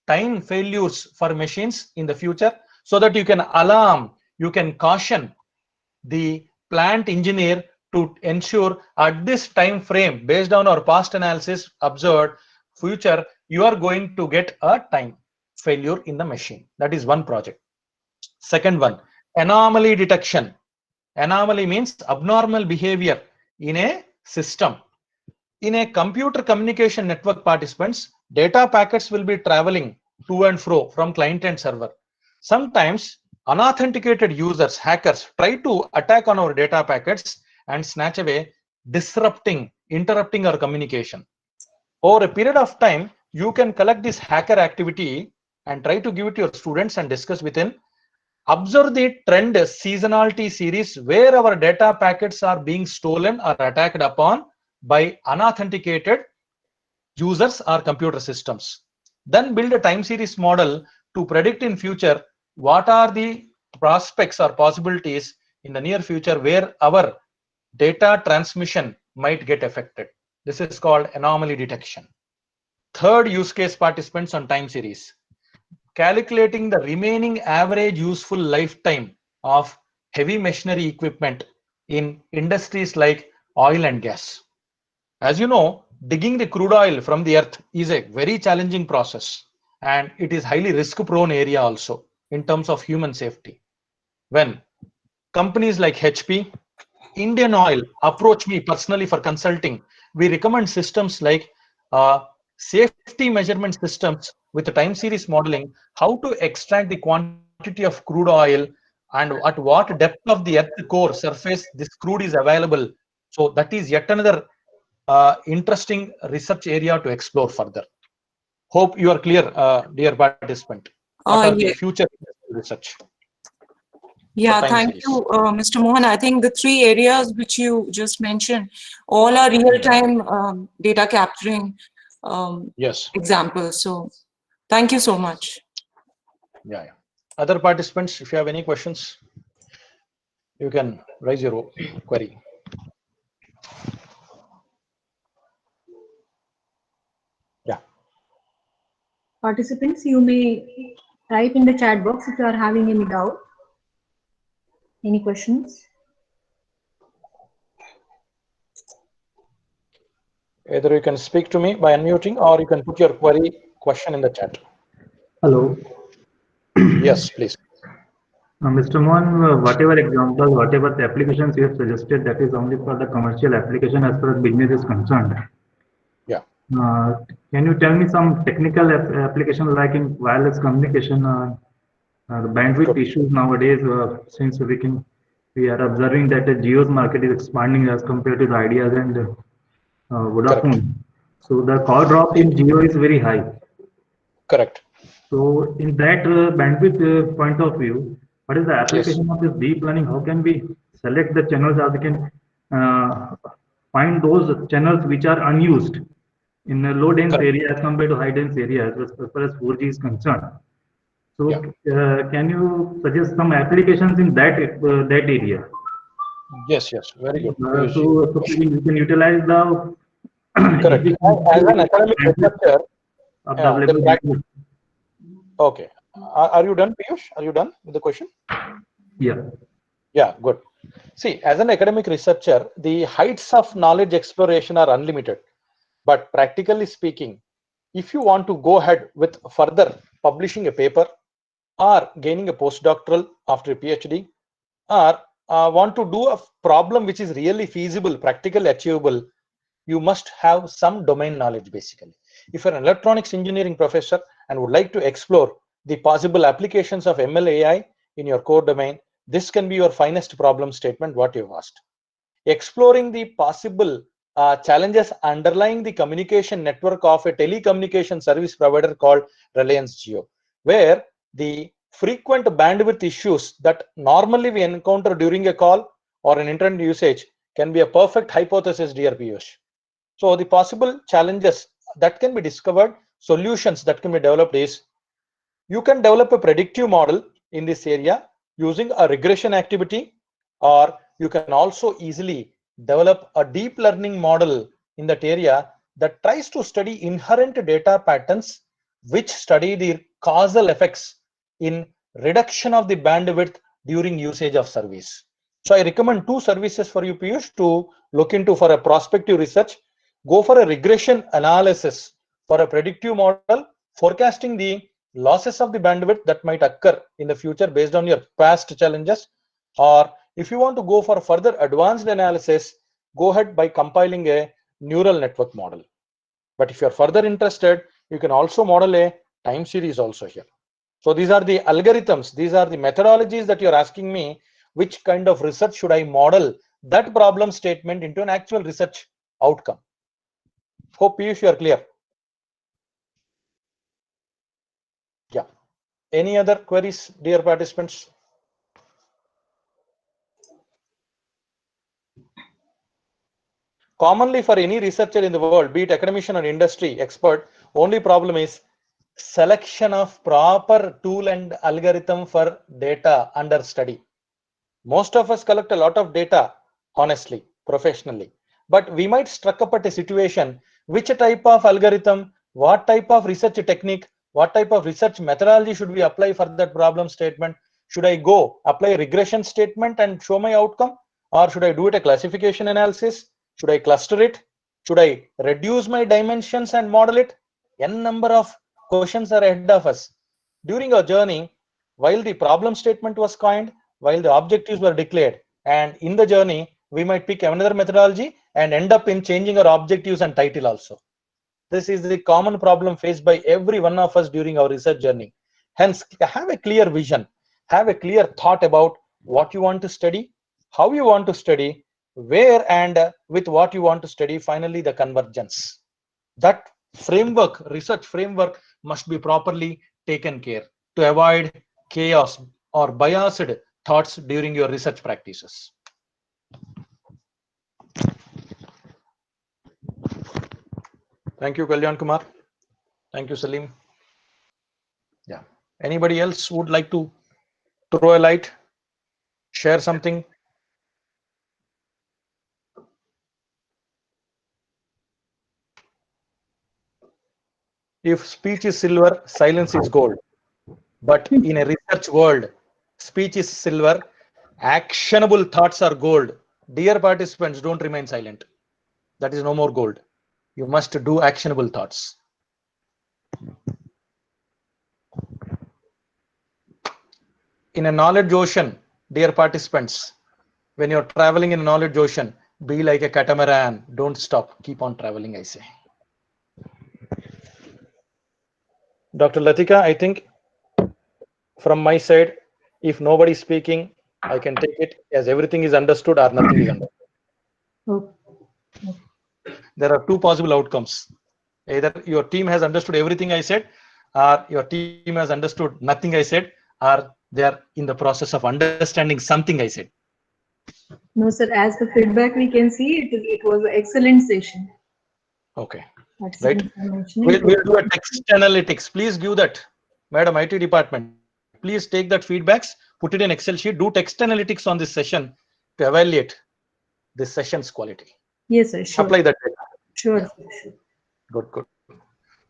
time failures for machines in the future, so that you can alarm, you can caution the plant engineer to ensure at this time frame, based on our past analysis observed, future you are going to get a time failure in the machine. That is one project. Second one, anomaly detection. Anomaly means abnormal behavior in a system. In a computer communication network, participants, data packets will be traveling to and fro from client and server. Sometimes unauthenticated users, hackers, try to attack on our data packets and snatch away, disrupting, interrupting our communication. Over a period of time, you can collect this hacker activity and try to give it to your students and discuss within. Observe the trend seasonality series where our data packets are being stolen or attacked upon by unauthenticated users or computer systems. Then build a time series model to predict in future what are the prospects or possibilities in the near future where our data transmission might get affected. This is called anomaly detection. Third use case, participants, on time series, calculating the remaining average useful lifetime of heavy machinery equipment in industries like oil and gas. As you know, digging the crude oil from the earth is a very challenging process, and it is highly risk prone area also in terms of human safety. When companies like HP, Indian Oil approach me personally for consulting, we recommend systems like safety measurement systems with the time series modeling, how to extract the quantity of crude oil and at what depth of the earth core surface this crude is available. So that is yet another interesting research area to explore further. Hope you are clear, dear participant. What are the Yeah. future research? Yeah, thank you, Mr. Mohan. I think the three areas which you just mentioned, all are real-time data capturing examples. So thank you so much. Yeah. Other participants, if you have any questions, you can raise your query. Yeah. Participants, you may type in the chat box if you are having any doubt. Any questions? Either you can speak to me by unmuting, or you can put your question in the chat. Hello. Yes, please. Mr. Mohan, whatever example, whatever the applications you have suggested, that is only for the commercial application as far as business is concerned. Yeah. Can you tell me some technical application like in wireless communication, the bandwidth issues nowadays, since we are observing that the Jio's market is expanding as compared to the Ideas and Vodafone. Correct. So the call drop in Jio is very high. Correct. So in that bandwidth point of view, what is the application of this deep learning? How can we select the channels, or we can find those channels which are unused in a low dense area as compared to high dense areas as far as 4G is concerned? So can you suggest some applications in that area? Yes, very good. So we can utilize the correct. As an academic researcher, okay. Are you done, Piyush? Are you done with the question? Yeah. Yeah, good. See, as an academic researcher, the heights of knowledge exploration are unlimited. But practically speaking, if you want to go ahead with further publishing a paper or gaining a postdoctoral after a PhD, or want to do a problem which is really feasible, practically achievable, you must have some domain knowledge basically. If you're an electronics engineering professor and would like to explore the possible applications of ML AI in your core domain, this can be your finest problem statement what you've asked. Exploring the possible challenges underlying the communication network of a telecommunication service provider called Reliance Jio, where the frequent bandwidth issues that normally we encounter during a call or an internet usage can be a perfect hypothesis, dear Piyush. So the possible challenges that can be discovered, solutions that can be developed is You can develop a predictive model in this area using a regression activity, or you can also easily develop a deep learning model in that area that tries to study inherent data patterns which study the causal effects in reduction of the bandwidth during usage of service. So I recommend two services for you, Piyush, to look into for a prospective research. Go for a regression analysis for a predictive model forecasting the losses of the bandwidth that might occur in the future based on your past challenges. Or if you want to go for further advanced analysis, go ahead by compiling a neural network model. But if you're further interested, you can also model a time series also here. So these are the algorithms, these are the methodologies that you're asking me, which kind of research should I model that problem statement into an actual research outcome. Hope Piyush, you are clear. Yeah. Any other queries, dear participants? Commonly for any researcher in the world, be it academician or industry expert, only problem is selection of proper tool and algorithm for data under study. Most of us collect a lot of data, honestly, professionally, but we might struck up at a situation, which type of algorithm, what type of research technique, what type of research methodology should we apply for that problem statement? Should I go apply a regression statement and show my outcome? Or should I do it a classification analysis? Should I cluster it? Should I reduce my dimensions and model it? N number of questions are ahead of us. During our journey, while the problem statement was coined, while the objectives were declared, and in the journey, we might pick another methodology and end up in changing our objectives and title also. This is the common problem faced by every one of us during our research journey. Hence, have a clear vision, have a clear thought about what you want to study, how you want to study, where and with what you want to study, finally the convergence. That framework, research framework, must be properly taken care to avoid chaos or biased thoughts during your research practices. Thank you, Kalyan Kumar. Thank you, Salim. Yeah. Anybody else would like to throw a light, share something? If speech is silver, silence is gold. But in a research world, speech is silver, actionable thoughts are gold. Dear participants, don't remain silent. That is no more gold. You must do actionable thoughts. In a knowledge ocean, dear participants, when you're traveling in a knowledge ocean, be like a catamaran. Don't stop. Keep on traveling, I say. Dr. Latika, I think from my side, if nobody is speaking, I can take it as everything is understood or nothing is understood. Okay. There are two possible outcomes. Either your team has understood everything I said, or your team has understood nothing I said, or they are in the process of understanding something I said. No, sir, as the feedback we can see, it was an excellent session. Okay. That's Right. We'll do a text analytics. Please give that, Madam IT department. Please take that feedbacks, put it in Excel sheet, do text analytics on this session to evaluate this session's quality. Yes, sir. Sure. Apply that data. Sure. Yeah. Sure. Good, good.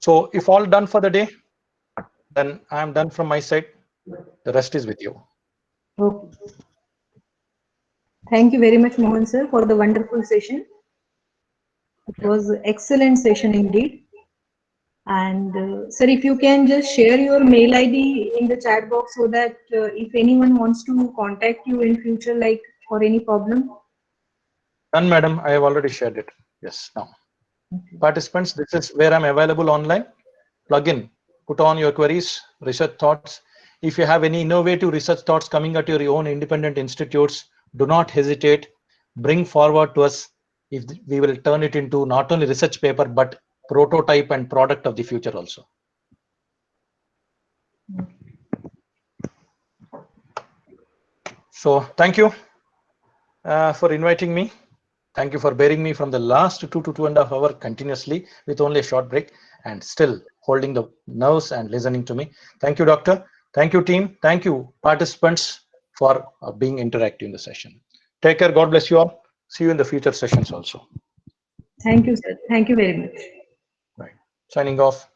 So if all done for the day, then I am done from my side. The rest is with you. Okay. Thank you very much, Mohan sir, for the wonderful session. It was an excellent session indeed. And sir, if you can just share your mail ID in the chat box so that if anyone wants to contact you in future, like for any problem. Done, madam. I have already shared it. Yes. Now, okay. Participants, this is where I'm available online. Plug in, put on your queries, research thoughts. If you have any innovative research thoughts coming at your own independent institutes, do not hesitate. Bring forward to us. If we will turn it into not only research paper, but prototype and product of the future also. So thank you for inviting me. Thank you for bearing me from the last 2 to 2.5 hours continuously with only a short break and still holding the nerves and listening to me. Thank you, doctor. Thank you, team. Thank you, participants, for being interactive in the session. Take care. God bless you all. See you in the future sessions also. Thank you, sir. Thank you very much. Right. Signing off.